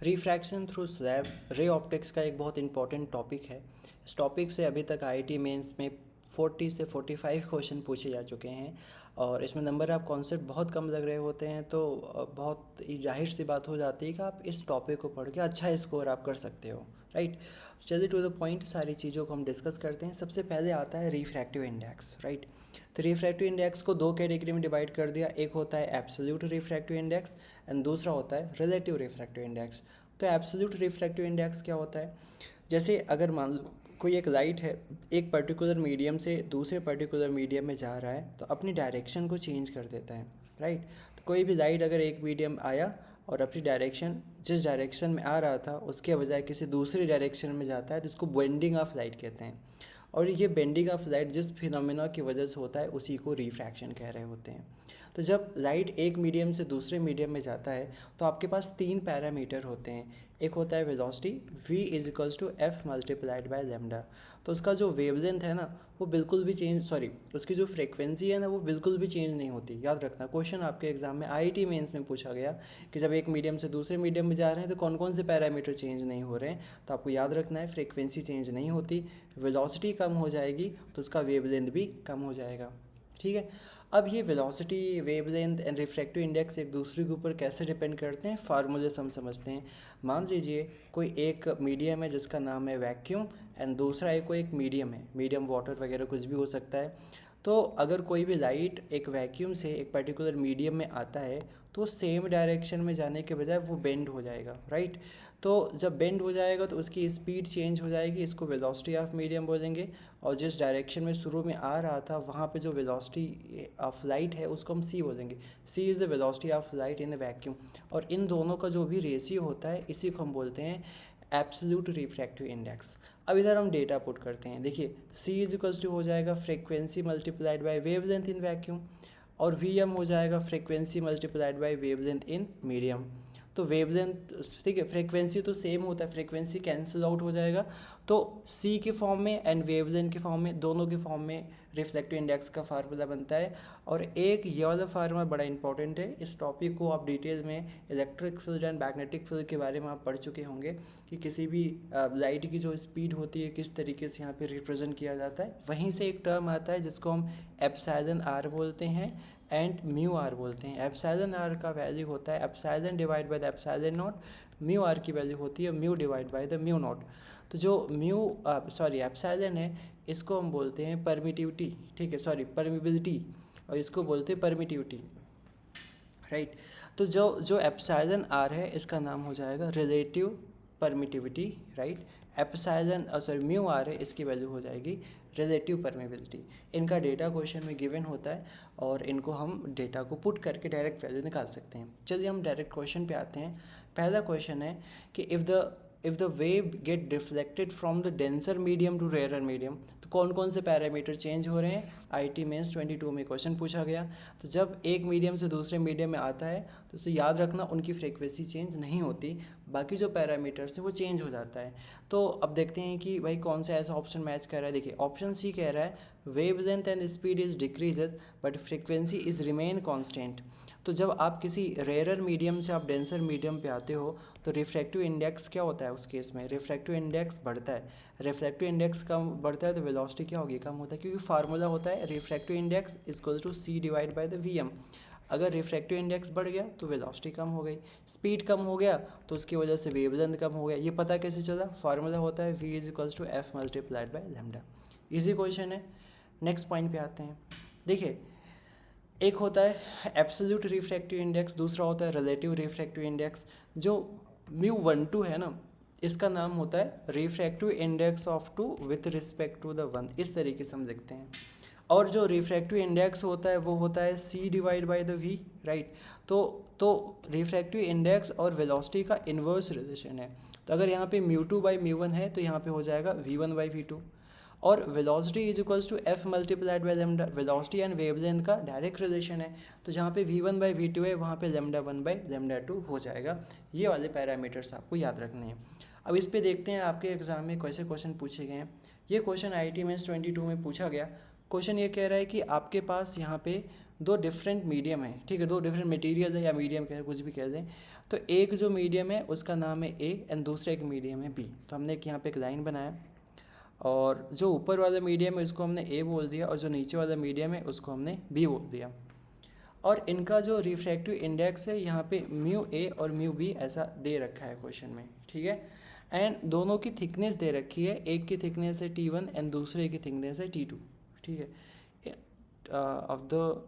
Refraction through slab ray optics का एक बहुत इंपॉर्टेंट टॉपिक है। इस टॉपिक से अभी तक आईआईटी मेंस में 40 से 45 क्वेश्चन पूछे जा चुके हैं और इसमें नंबर ऑफ कॉन्सेप्ट बहुत कम लग रहे होते हैं, तो बहुत ही जाहिर सी बात हो जाती है कि आप इस टॉपिक को पढ़ के अच्छा स्कोर आप कर सकते हो, राइट। चलिए टू द पॉइंट, सारी चीज़ों को हम डिस्कस करते हैं। सबसे पहले आता है रिफ्रैक्टिव इंडेक्स, राइट। तो रिफ्रैक्टिव इंडेक्स को दो कैटेगरी में डिवाइड कर दिया। एक होता है एब्सोल्यूट रिफ्रैक्टिव इंडेक्स एंड दूसरा होता है रिलेटिव रिफ्रैक्टिव इंडेक्स। तो एब्सोल्यूट रिफ्रैक्टिव इंडेक्स क्या होता है? जैसे अगर मान लो कोई एक लाइट है, एक पर्टिकुलर मीडियम से दूसरे पर्टिकुलर मीडियम में जा रहा है तो अपनी डायरेक्शन को चेंज कर देता है, राइट। तो कोई भी लाइट अगर एक मीडियम आया और अपनी डायरेक्शन जिस डायरेक्शन में आ रहा था उसके बजाय किसी दूसरी डायरेक्शन में जाता है तो इसको बेंडिंग ऑफ लाइट कहते हैं। और ये बेंडिंग ऑफ लाइट जिस फिनोमेना की वजह से होता है उसी को रिफ्रैक्शन कह रहे होते हैं। तो जब लाइट एक मीडियम से दूसरे मीडियम में जाता है तो आपके पास तीन पैरामीटर होते हैं। एक होता है velocity, v is equals to F multiplied by lambda. तो उसका जो वेवलेंथ है ना वो बिल्कुल भी उसकी जो फ्रीक्वेंसी है ना वो बिल्कुल भी चेंज नहीं होती। याद रखना, क्वेश्चन आपके एग्जाम में आईआईटी मेंस में पूछा गया कि जब एक मीडियम से दूसरे मीडियम में जा रहे हैं तो कौन कौन से पैरामीटर चेंज नहीं हो रहे हैं। तो आपको याद रखना है, फ्रीक्वेंसी चेंज नहीं होती, वेलोसिटी कम हो जाएगी तो उसका वेवलेंथ भी कम हो जाएगा, ठीक है। अब ये velocity, wavelength and refractive index एक दूसरे के ऊपर कैसे डिपेंड करते हैं, फार्मूले से हम समझते हैं। मान लीजिए कोई एक मीडियम है जिसका नाम है वैक्यूम एंड दूसरा एक कोई एक मीडियम है, मीडियम वाटर वगैरह कुछ भी हो सकता है। तो अगर कोई भी लाइट एक वैक्यूम से एक पर्टिकुलर मीडियम में आता है तो सेम डायरेक्शन में जाने के बजाय वो बेंड हो जाएगा, राइट। तो जब बेंड हो जाएगा तो उसकी स्पीड चेंज हो जाएगी, इसको वेलोसिटी ऑफ मीडियम बोलेंगे। और जिस डायरेक्शन में शुरू में आ रहा था वहाँ पे जो वेलोसिटी ऑफ लाइट है उसको हम सी बोलेंगे। C is the velocity of light in the vacuum. और इन दोनों का जो भी रेशियो होता है इसी को हम बोलते हैं एब्सोल्यूट रिफ्रैक्टिव इंडेक्स। अब इधर हम डेटा पुट करते हैं। देखिए सी इज इक्वल्स टू हो जाएगा frequency multiplied by wavelength in vacuum और वी एम हो जाएगा frequency multiplied by wavelength in medium. तो वेवलेंथ, ठीक है, फ्रीक्वेंसी तो सेम होता है, फ्रीक्वेंसी कैंसिल आउट हो जाएगा। तो सी के फॉर्म में एंड वेवलेंथ के फॉर्म में, दोनों के फॉर्म में रिफ्लेक्टिव इंडेक्स का फार्मूला बनता है। और एक ये वाला फार्मूला बड़ा इंपॉर्टेंट है। इस टॉपिक को आप डिटेल में electric field and magnetic field के बारे में आप पढ़ चुके होंगे कि किसी भी लाइट की जो स्पीड होती है किस तरीके से यहाँ पे रिप्रेजेंट किया जाता है। वहीं से एक टर्म आता है जिसको हम एप्सिलॉन आर बोलते हैं एंड म्यू आर बोलते हैं। एप्सिलॉन आर का वैल्यू होता है epsilon divide by the epsilon naught, mu R की वैल्यू होती है mu divide by the mu naught. तो जो एप्सिलॉन है इसको हम बोलते हैं परमिटिविटी, ठीक है, परमिबिलिटी, और इसको बोलते हैं परमिटिविटी, राइट। तो जो एप्सिलॉन आर है इसका नाम हो जाएगा relative permittivity, right. Mu R है इसकी वैल्यू हो जाएगी रिलेटिव परमेबिलिटी। इनका डेटा क्वेश्चन में गिवन होता है और इनको हम डेटा को पुट करके डायरेक्ट वैल्यू निकाल सकते हैं। चलिए हम डायरेक्ट क्वेश्चन पे आते हैं। पहला क्वेश्चन है कि if the wave get deflected from the denser medium to rare medium, तो कौन कौन से पैरामीटर चेंज हो रहे हैं। आईआईटी मेंस 22 में क्वेश्चन पूछा गया। तो जब एक मीडियम से दूसरे मीडियम में आता है तो उसे याद रखना उनकी फ्रीक्वेंसी चेंज नहीं होती, बाकी जो पैरामीटर्स हैं वो चेंज हो जाता है। तो अब देखते हैं कि भाई कौन सा ऐसा ऑप्शन मैच कर रहा है। देखिए ऑप्शन सी कह रहा है wavelength and speed is decreases but frequency is remain constant. तो जब आप किसी रेयरर मीडियम से आप डेंसर मीडियम पे आते हो तो रिफ्रैक्टिव इंडेक्स क्या होता है उस केस में, रिफ्रैक्टिव इंडेक्स बढ़ता है। रिफ्रैक्टिव इंडेक्स कम बढ़ता है तो वेलोसिटी क्या होगी, कम होता है, क्योंकि फार्मूला होता है refractive index equal to C divide by the V M. अगर रिफ्रैक्टिव इंडेक्स बढ़ गया तो वेलोसिटी कम हो गई, स्पीड कम हो गया तो उसकी वजह से वेवलेंथ कम हो गया। ये पता कैसे चला, फार्मूला होता है v is equals to F multiplied by lambda. Easy question है। नेक्स्ट पॉइंट पे आते हैं। देखिए एक होता है एब्सोल्यूट रिफ्रैक्टिव इंडेक्स, दूसरा होता है रिलेटिव रिफ्रैक्टिव इंडेक्स। जो μ12 है ना इसका नाम होता है refractive index of two with respect to the one, इस तरीके से हम लिखते हैं। और जो रिफ्रैक्टिव इंडेक्स होता है वो होता है c divide by the v, right. तो रिफ्रैक्टिव इंडेक्स और वेलोसिटी का इन्वर्स रिलेशन है। तो अगर यहाँ पे μ2 बाई μ1 है तो यहाँ पे हो जाएगा v1 बाई v2। और velocity is equals to F multiplied by lambda, velocity and wavelength का डायरेक्ट रिलेशन है। तो जहाँ पे v1 बाई v2 है वहाँ पे लेमडा 1 बाई लेमडा 2 हो जाएगा। ये वाले पैरामीटर्स आपको याद रखने हैं। अब इस पे देखते हैं आपके एग्जाम में कैसे क्वेश्चन पूछे गए हैं। ये क्वेश्चन आईआईटी मेंस 22 में पूछा गया। क्वेश्चन ये कह रहा है कि आपके पास यहाँ पे दो डिफरेंट मीडियम है, ठीक है, दो डिफरेंट मटेरियल है या मीडियम कहें, कुछ भी कह दें, तो एक जो मीडियम है उसका नाम है ए एंड दूसरा एक मीडियम है बी। तो हमने यहाँ पे एक लाइन बनाया और जो ऊपर वाला मीडियम है उसको हमने ए बोल दिया और जो नीचे वाला मीडियम है उसको हमने बी बोल दिया। और इनका जो रिफ्रैक्टिव इंडेक्स है यहाँ पे म्यू ए और म्यू बी ऐसा दे रखा है क्वेश्चन में, ठीक है। एंड दोनों की थिकनेस दे रखी है, एक की थिकनेस है T1 एंड दूसरे की थिकनेस है T2, ठीक है। ऑफ द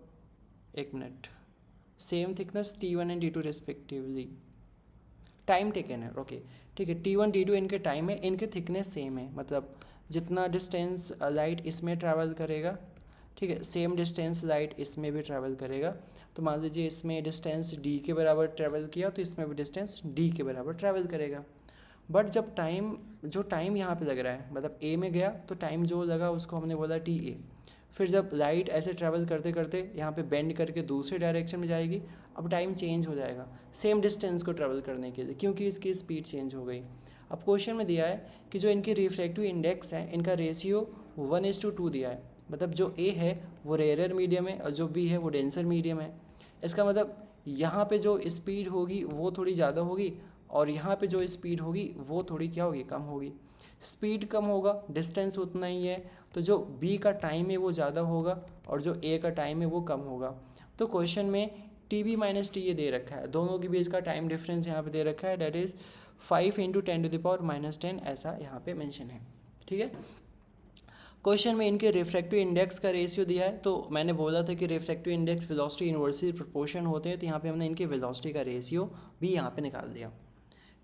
एक minute, same thickness T1 and T2 respectively, time taken है, ओके, ठीक है। T1 T2 इनके टाइम है, इनके थिकनेस सेम है, मतलब जितना डिस्टेंस लाइट इसमें ट्रैवल करेगा, ठीक है, सेम डिस्टेंस लाइट इसमें भी ट्रैवल करेगा। तो मान लीजिए इसमें डिस्टेंस d के बराबर ट्रैवल किया तो इसमें भी डिस्टेंस d के बराबर ट्रैवल करेगा। बट जब टाइम यहाँ पे लग रहा है, मतलब a में गया तो टाइम जो लगा उसको हमने बोला TA। फिर जब लाइट ऐसे ट्रैवल करते करते यहाँ पे बेंड करके दूसरे डायरेक्शन में जाएगी, अब टाइम चेंज हो जाएगा सेम डिस्टेंस को ट्रैवल करने के लिए, क्योंकि इसकी स्पीड चेंज हो गई। अब क्वेश्चन में दिया है कि जो इनकी रिफ्रैक्टिव इंडेक्स है इनका रेशियो 1:2 दिया है, मतलब जो A है वो रेयर मीडियम है और जो B है वो डेंसर मीडियम है। इसका मतलब यहाँ पे जो स्पीड होगी वो थोड़ी ज़्यादा होगी और यहाँ पे जो स्पीड होगी वो थोड़ी क्या होगी, कम होगी। स्पीड कम होगा, डिस्टेंस उतना ही है, तो जो B का टाइम है वो ज़्यादा होगा और जो A का टाइम है वो कम होगा। तो क्वेश्चन में TB माइनस TA दे रखा है, दोनों के बीच का टाइम डिफरेंस यहाँ पे दे रखा है, डेट इज़ 5 × 10⁻⁻10 ऐसा यहाँ पे मेंशन है, ठीक है। क्वेश्चन में इनके रिफ्रैक्टिव इंडेक्स का रेशियो दिया है, तो मैंने बोला था कि refractive index velocity inversely proportion होते हैं, तो यहाँ पे हमने इनके वेलोसिटी का रेशियो भी यहाँ पे निकाल दिया,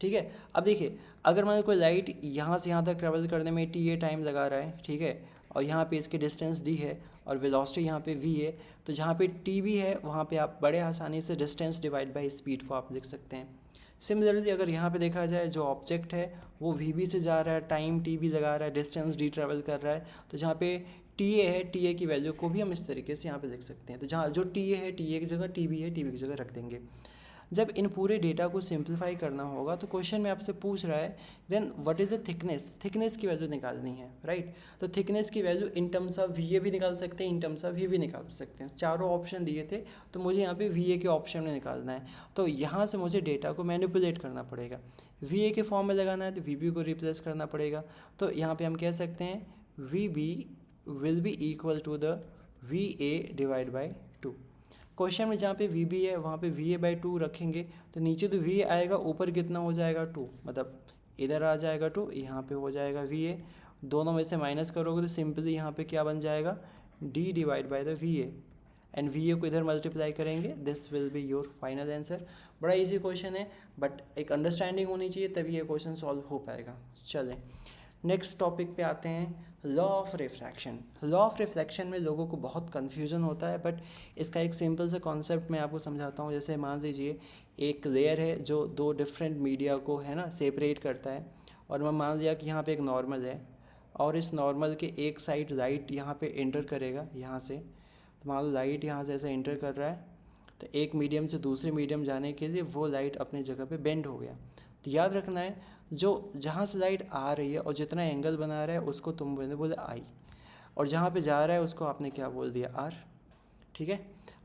ठीक है। अब देखिए, अगर मान कोई लाइट यहाँ से यहाँ तक ट्रैवल करने में TA टाइम लगा रहा है, ठीक है, और यहाँ पे इसकी डिस्टेंस D है और वेलोसिटी यहाँ पे V है, तो जहाँ पे TB है वहाँ पे आप बड़े आसानी से डिस्टेंस डिवाइड बाय स्पीड को आप लिख सकते हैं। सिमिलरली अगर यहाँ पे देखा जाए जो ऑब्जेक्ट है वो VB से जा रहा है, टाइम TB लगा रहा है, डिस्टेंस D ट्रैवल कर रहा है, तो जहाँ पे TA है, TA की वैल्यू को भी हम इस तरीके से यहाँ पे लिख सकते हैं। तो जहाँ जो TA है TA की जगह TB है TB की जगह रख देंगे। जब इन पूरे डेटा को सिंप्लीफाई करना होगा तो क्वेश्चन में आपसे पूछ रहा है then what is the thickness की वैल्यू निकालनी है, राइट। तो थिकनेस की value in terms of VA भी निकाल सकते हैं, इन टर्म्स ऑफ V भी निकाल सकते हैं। चारों ऑप्शन दिए थे तो मुझे यहाँ पे VA के ऑप्शन में निकालना है, तो यहाँ से मुझे डेटा को मैनिपुलेट करना पड़ेगा। VA के फॉर्म में लगाना है तो VB को रिप्लेस करना पड़ेगा। तो यहाँ पर हम कह सकते हैं VB will be equal to the VA divide by 2। Question में जहाँ पे VB है वहाँ पे VA/2 रखेंगे तो नीचे तो VA आएगा, ऊपर कितना हो जाएगा 2, मतलब इधर आ जाएगा 2, यहाँ पे हो जाएगा VA, दोनों में से माइनस करोगे तो सिंपली यहाँ पे क्या बन जाएगा D divide by the VA and VA को इधर मल्टीप्लाई करेंगे, this will be your final answer. बड़ा इजी क्वेश्चन है बट एक अंडरस्टैंडिंग होनी चाहिए तभी ये क्वेश्चन सॉल्व हो पाएगा। चलें नेक्स्ट टॉपिक पे आते हैं, law of refraction. Law of reflection में लोगों को बहुत कन्फ्यूजन होता है, बट इसका एक सिंपल सा कॉन्सेप्ट मैं आपको समझाता हूँ। जैसे मान लीजिए एक लेयर है जो दो डिफरेंट मीडिया को है ना सेपरेट करता है, और मैं मान लिया कि यहाँ पे एक नॉर्मल है और इस नॉर्मल के एक साइड लाइट यहाँ पे एंटर करेगा यहाँ से, तो मान लो लाइट यहाँ से ऐसे एंटर कर रहा है, तो एक मीडियम से दूसरे मीडियम जाने के लिए वो लाइट अपनी जगह पे बेंड हो गया। तो याद रखना है जो जहाँ से लाइट आ रही है और जितना एंगल बना रहा है उसको तुम बोले आई, और जहाँ पे जा रहा है उसको आपने क्या बोल दिया आर, ठीक है।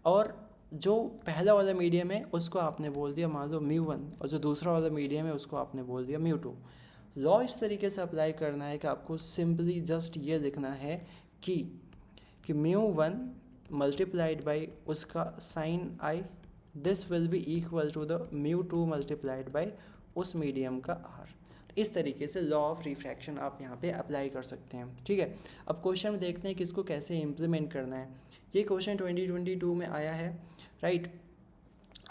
और जो पहला वाला मीडियम है उसको आपने बोल दिया मान लो μ1, और जो दूसरा वाला मीडियम है उसको आपने बोल दिया μ2। लॉ इस तरीके से अप्लाई करना है कि आपको सिंपली जस्ट ये लिखना है कि μ1 मल्टीप्लाइड बाई उसका sine i, this will be equal to the μ2 multiplied by उस मीडियम का आर। इस तरीके से लॉ ऑफ रिफ्रैक्शन आप यहाँ पे अप्लाई कर सकते हैं, ठीक है। अब क्वेश्चन में देखते हैं कि इसको कैसे इम्प्लीमेंट करना है। ये क्वेश्चन 2022 में आया है, राइट।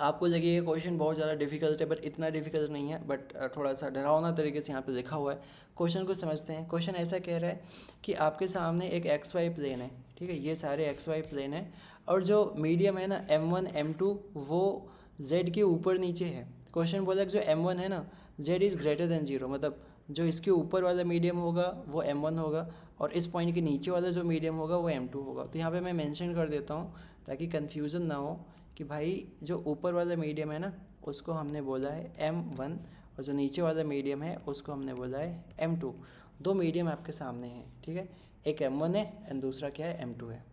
आपको लगेगा क्वेश्चन बहुत ज़्यादा डिफिकल्ट है, बट इतना डिफिकल्ट नहीं है, बट थोड़ा सा डरावना तरीके से यहाँ पे लिखा हुआ है। क्वेश्चन को समझते हैं। क्वेश्चन ऐसा कह रहा है कि आपके सामने एक XY प्लेन है, ठीक है, ये सारे XY प्लेन है, और जो मीडियम है ना M1 M2 वो Z के ऊपर नीचे है। क्वेश्चन बोला कि जो M1 है ना Z इज़ ग्रेटर देन 0, मतलब जो इसके ऊपर वाला मीडियम होगा वो M1 होगा और इस पॉइंट के नीचे वाला जो मीडियम होगा वो M2 होगा। तो यहाँ पे मैं मेंशन कर देता हूँ ताकि कन्फ्यूज़न ना हो कि भाई जो ऊपर वाला मीडियम है ना उसको हमने बोला है M1 और जो नीचे वाला मीडियम है उसको हमने बोला है M2। दो मीडियम आपके सामने हैं, ठीक है, एक M1 है एंड दूसरा क्या है M2 है।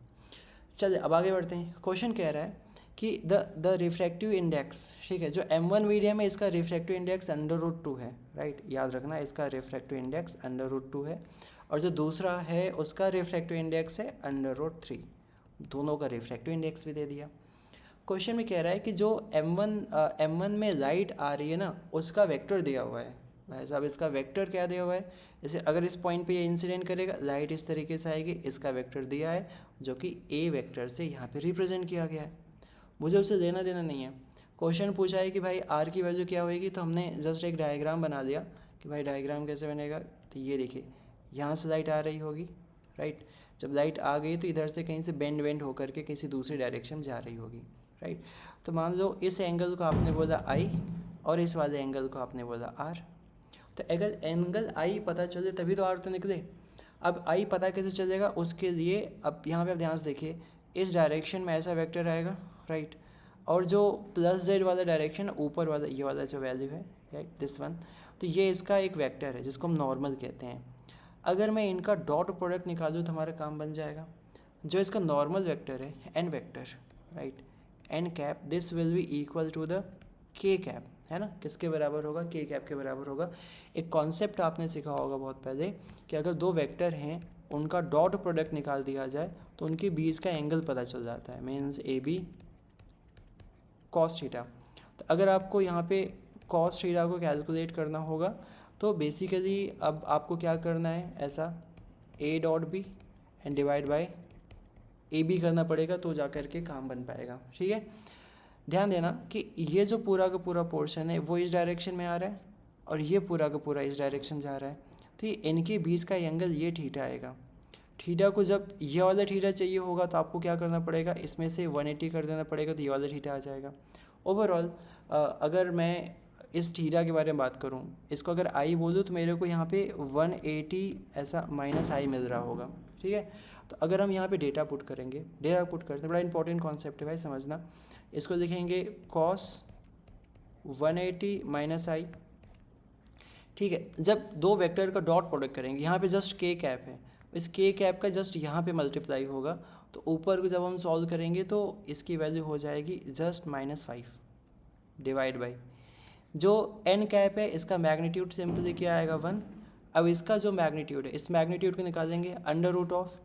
चलिए अब आगे बढ़ते हैं। क्वेश्चन कह रहा है कि द रिफ्रैक्टिव इंडेक्स, ठीक है, जो M1 मीडियम है इसका रिफ्रैक्टिव इंडेक्स √2 है, राइट, याद रखना इसका रिफ्रैक्टिव इंडेक्स √2 है, और जो दूसरा है उसका रिफ्रैक्टिव इंडेक्स है √3, दोनों का रिफ्रैक्टिव इंडेक्स भी दे दिया। क्वेश्चन में कह रहा है कि जो M1 में लाइट आ रही है ना उसका वेक्टर दिया हुआ है। भाई साहब इसका वेक्टर क्या दिया हुआ है, जैसे अगर इस पॉइंट पे ये इंसिडेंट करेगा लाइट इस तरीके से आएगी, इसका वेक्टर दिया है जो कि A वेक्टर से यहाँ पे रिप्रेजेंट किया गया है। मुझे उससे लेना देना नहीं है। क्वेश्चन पूछा है कि भाई R की वैल्यू क्या होगी, तो हमने जस्ट एक डायग्राम बना दिया कि भाई डायग्राम कैसे बनेगा। तो ये देखिए यहाँ से लाइट आ रही होगी, राइट, जब लाइट आ गई तो इधर से कहीं से बेंड होकर के किसी दूसरी डायरेक्शन में जा रही होगी, राइट। तो मान लो इस एंगल को आपने बोला I और इस वाले एंगल को आपने बोला R। तो अगर एंगल I पता चले तभी तो R तो निकले। अब I पता कैसे चलेगा, उसके लिए अब यहाँ पे आप ध्यान से देखिए, इस डायरेक्शन में ऐसा वेक्टर आएगा, राइट, और जो +z वाला डायरेक्शन ऊपर वाला ये वाला जो वैल्यू है, राइट, दिस वन, तो ये इसका एक वेक्टर है जिसको हम नॉर्मल कहते हैं। अगर मैं इनका डॉट प्रोडक्ट निकालूँ तो हमारा काम बन जाएगा। जो इसका नॉर्मल वेक्टर है n vector, right, n cap, this will be equal to the k cap, है ना, किसके बराबर होगा, k कैप के बराबर होगा। एक कॉन्सेप्ट आपने सीखा होगा बहुत पहले कि अगर दो वेक्टर हैं उनका डॉट प्रोडक्ट निकाल दिया जाए तो उनके बीच का एंगल पता चल जाता है, मीन्स AB cos थीटा। तो अगर आपको यहाँ पे cos थीटा को कैलकुलेट करना होगा तो बेसिकली अब आपको क्या करना है, ऐसा A.B and divide bye AB करना पड़ेगा तो जा कर के काम बन पाएगा, ठीक है। ध्यान देना कि ये जो पूरा का पूरा पोर्शन है वो इस डायरेक्शन में आ रहा है और ये पूरा का पूरा इस डायरेक्शन जा रहा है, तो ये इनके बीच का एंगल ये थीटा आएगा। थीटा को जब ये वाला थीटा चाहिए होगा तो आपको क्या करना पड़ेगा, इसमें से 180 कर देना पड़ेगा तो ये वाला थीटा आ जाएगा। ओवरऑल अगर मैं इस थीटा के बारे में बात करूं, इसको अगर आई बोलूँ तो मेरे को यहाँ पे 180 ऐसा -i मिल रहा होगा, ठीक है। तो अगर हम यहाँ पे डेटा पुट करते, बड़ा इंपॉर्टेंट कॉन्सेप्ट है भाई, समझना। इसको लिखेंगे cos 180 -i, ठीक है। जब दो वेक्टर का डॉट प्रोडक्ट करेंगे, यहाँ पे जस्ट k कैप है, इस k कैप का जस्ट यहाँ पे मल्टीप्लाई होगा, तो ऊपर को जब हम सॉल्व करेंगे तो इसकी वैल्यू हो जाएगी जस्ट -5 डिवाइड बाई जो n कैप है, इसका मैग्नीट्यूड सिंपली क्या आएगा 1। अब इसका जो मैग्नीट्यूड है, इस मैग्नीट्यूड को निकालेंगे √ऑफ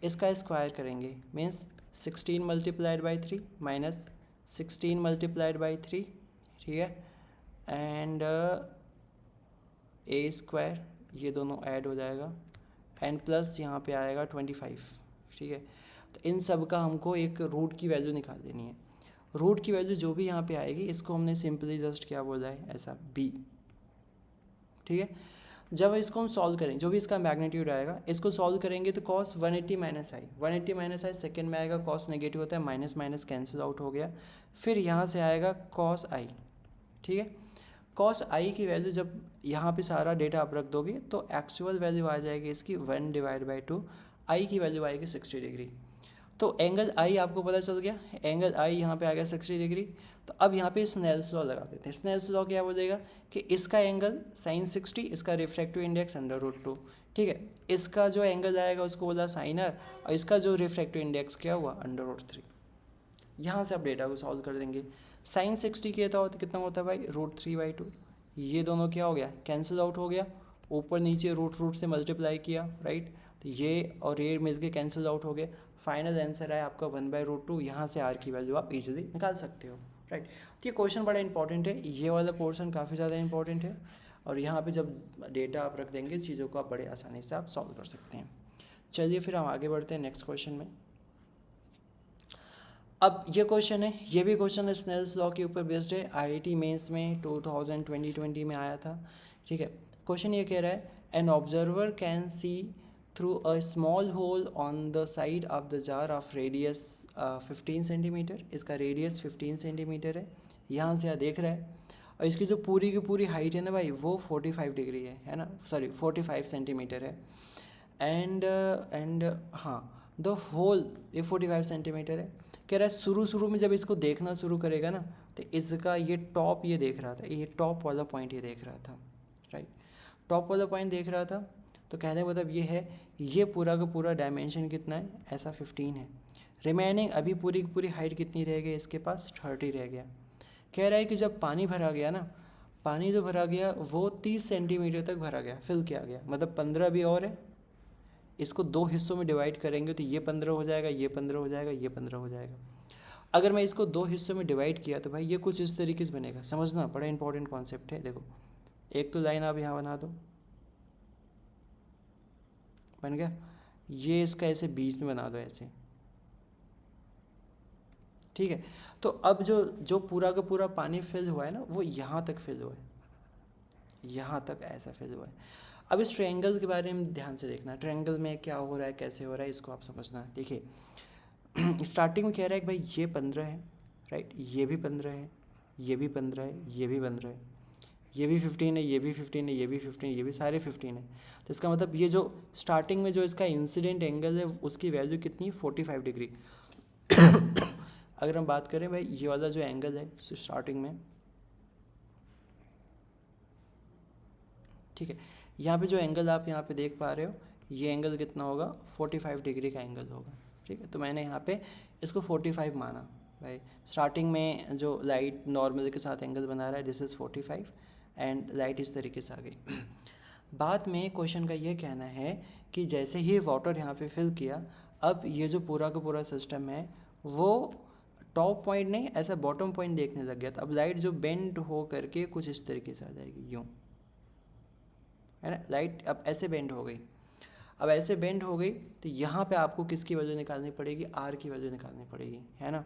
इसका स्क्वायर करेंगे, means 16 multiplied by 3 minus 16 multiplied by 3, ठीक है, एंड a स्क्वायर, ये दोनों ऐड हो जाएगा, एंड प्लस यहाँ पे आएगा 25, ठीक है। तो इन सब का हमको एक रूट की वैल्यू निकाल देनी है। रूट की वैल्यू जो भी यहाँ पे आएगी इसको हमने सिंपली जस्ट क्या बोला है, ऐसा b, ठीक है। जब इसको हम सॉल्व करेंगे, जो भी इसका मैग्नीट्यूड आएगा इसको सॉल्व करेंगे तो cos 180 -i सेकेंड में आएगा, cos नेगेटिव होता है, माइनस माइनस कैंसिल आउट हो गया, फिर यहाँ से आएगा cos i, ठीक है। cos i की वैल्यू जब यहाँ पे सारा डेटा आप रख दोगे तो एक्चुअल वैल्यू आ जाएगी इसकी 1/2, i की वैल्यू आएगी 60 डिग्री। तो एंगल i आपको पता चल गया, एंगल i यहाँ पे आ गया 60 डिग्री। तो अब यहाँ पे स्नेल्स लॉ लगा देते हैं। स्नेल्स लॉ क्या बोलेगा कि इसका एंगल sin 60, इसका रिफ्रैक्टिव इंडेक्स √2, ठीक है। इसका जो एंगल आएगा उसको बोला sin r, और इसका जो रिफ्रैक्टिव इंडेक्स क्या हुआ √3। यहाँ से आप डेटा को सॉल्व कर देंगे। sin 60 कितना होता है भाई, √3/2, ये दोनों क्या हो गया, कैंसिल आउट हो गया, ऊपर नीचे रूट से मल्टीप्लाई किया, राइट, तो ये और ये मिलके कैंसिल आउट हो गए। फाइनल आंसर है आपका 1/√2। यहाँ से r की वैल्यू आप इजीली निकाल सकते हो, राइट। तो ये क्वेश्चन बड़ा इंपॉर्टेंट है, ये वाला पोर्शन काफ़ी ज़्यादा इंपॉर्टेंट है, और यहाँ पे जब डेटा आप रख देंगे चीज़ों को आप बड़े आसानी से आप सॉल्व कर सकते हैं। चलिए फिर हम आगे बढ़ते हैं नेक्स्ट क्वेश्चन में। अब ये क्वेश्चन है, ये भी क्वेश्चन स्नेल्स लॉ के ऊपर बेस्ड है, IIT मेंस में 2020 में आया था, ठीक है। क्वेश्चन ये कह रहा है an observer can see through a small hole on the side of the jar of radius 15 centimetre. इसका रेडियस 15 सेंटीमीटर है, यहाँ से यहाँ देख रहा है, और इसकी जो पूरी की पूरी हाइट है ना भाई वो 45 डिग्री है ना, सॉरी 45 सेंटीमीटर है, एंड हाँ द होल ये 45 सेंटीमीटर है। कह रहा है शुरू में जब इसको देखना शुरू करेगा ना तो इसका ये टॉप ये देख रहा था, ये टॉप वाला पॉइंट ये देख रहा था, राइट, टॉप वाला पॉइंट देख रहा था। तो कहने का मतलब ये है, ये पूरा का पूरा डायमेंशन कितना है, ऐसा 15 है। रिमेनिंग अभी पूरी की पूरी हाइट कितनी रह गई इसके पास, 30 रह गया। कह रहा है कि जब पानी भरा गया ना, पानी जो भरा गया वो 30 सेंटीमीटर तक भरा गया, फिल किया गया, मतलब 15 भी और है। इसको दो हिस्सों में डिवाइड करेंगे तो ये 15 हो जाएगा, ये 15 हो जाएगा, ये 15 हो जाएगा। अगर मैं इसको दो हिस्सों में डिवाइड किया तो भाई ये कुछ इस तरीके से बनेगा। समझना, बड़ा इंपॉर्टेंट कॉन्सेप्ट है। देखो एक तो लाइन आप यहाँ बना दो, बन गया। ये इसका ऐसे बीच में बना दो ऐसे, ठीक है। तो अब जो जो पूरा का पूरा पानी फिल हुआ है ना, वो यहाँ तक फिल हुआ है, यहाँ तक ऐसा फिल हुआ है। अब इस ट्रायंगल के बारे में ध्यान से देखना, ट्रायंगल में क्या हो रहा है, कैसे हो रहा है, इसको आप समझना। देखिए स्टार्टिंग में कह रहा है कि भाई ये 15 है, राइट, ये भी 15 है, ये भी 15 है, ये भी 15 है, ये भी 15 है, ये भी 15 है, ये भी 15 है, ये भी सारे 15 है। तो इसका मतलब ये जो स्टार्टिंग में जो इसका इंसिडेंट एंगल है उसकी वैल्यू कितनी है, 45 डिग्री। अगर हम बात करें भाई ये वाला जो एंगल है स्टार्टिंग में, ठीक है, यहाँ पे जो एंगल आप यहाँ पे देख पा रहे हो, ये एंगल कितना होगा, 45 डिग्री का एंगल होगा, ठीक है। तो मैंने यहाँ पे इसको 45 माना भाई। स्टार्टिंग में जो लाइट नॉर्मल के साथ एंगल बना रहा है, दिस इज़ 45 एंड लाइट इस तरीके से आ गई। बाद में क्वेश्चन का ये कहना है कि जैसे ही वाटर यहाँ पे फिल किया, अब ये जो पूरा का पूरा सिस्टम है वो टॉप पॉइंट नहीं, ऐसा बॉटम पॉइंट देखने लग गया। तो अब लाइट जो बेंड हो करके कुछ इस तरीके से आ जाएगी, यूँ, है ना। लाइट अब ऐसे बेंड हो गई, अब ऐसे बेंड हो गई तो यहाँ पे आपको किसकी वैल्यू निकालनी पड़ेगी, आर की वैल्यू निकालनी पड़ेगी, है ना।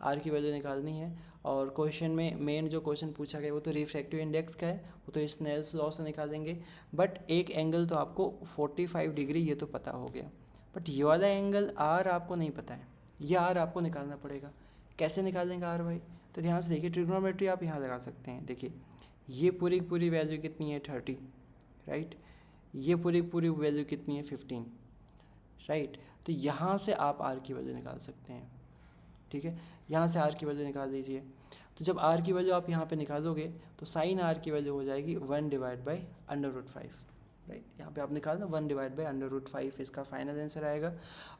आर की वैल्यू निकालनी है। और क्वेश्चन में मेन जो क्वेश्चन पूछा गया वो तो रिफ्रैक्टिव इंडेक्स का है, वो तो स्नेल्स लॉ से निकालेंगे। बट एक एंगल तो आपको 45 डिग्री ये तो पता हो गया, बट ये वाला एंगल आर आपको नहीं पता है, ये आर आपको निकालना पड़ेगा। कैसे निकालेंगे आर भाई, तो ध्यान से देखिए, ट्रिग्नोमेट्री आप यहाँ लगा सकते हैं। देखिए ये पूरी पूरी वैल्यू कितनी है, 30, राइट। ये पूरी पूरी वैल्यू कितनी है, 15, राइट। तो यहाँ से आप आर की वैल्यू निकाल सकते हैं, ठीक है। यहाँ से आर की वैल्यू निकाल दीजिए। तो जब आर की वैल्यू आप यहाँ पे निकालोगे तो साइन आर की वैल्यू हो जाएगी 1/√5, राइट। यहाँ पे आप निकालना 1/√5, इसका फाइनल आंसर आएगा।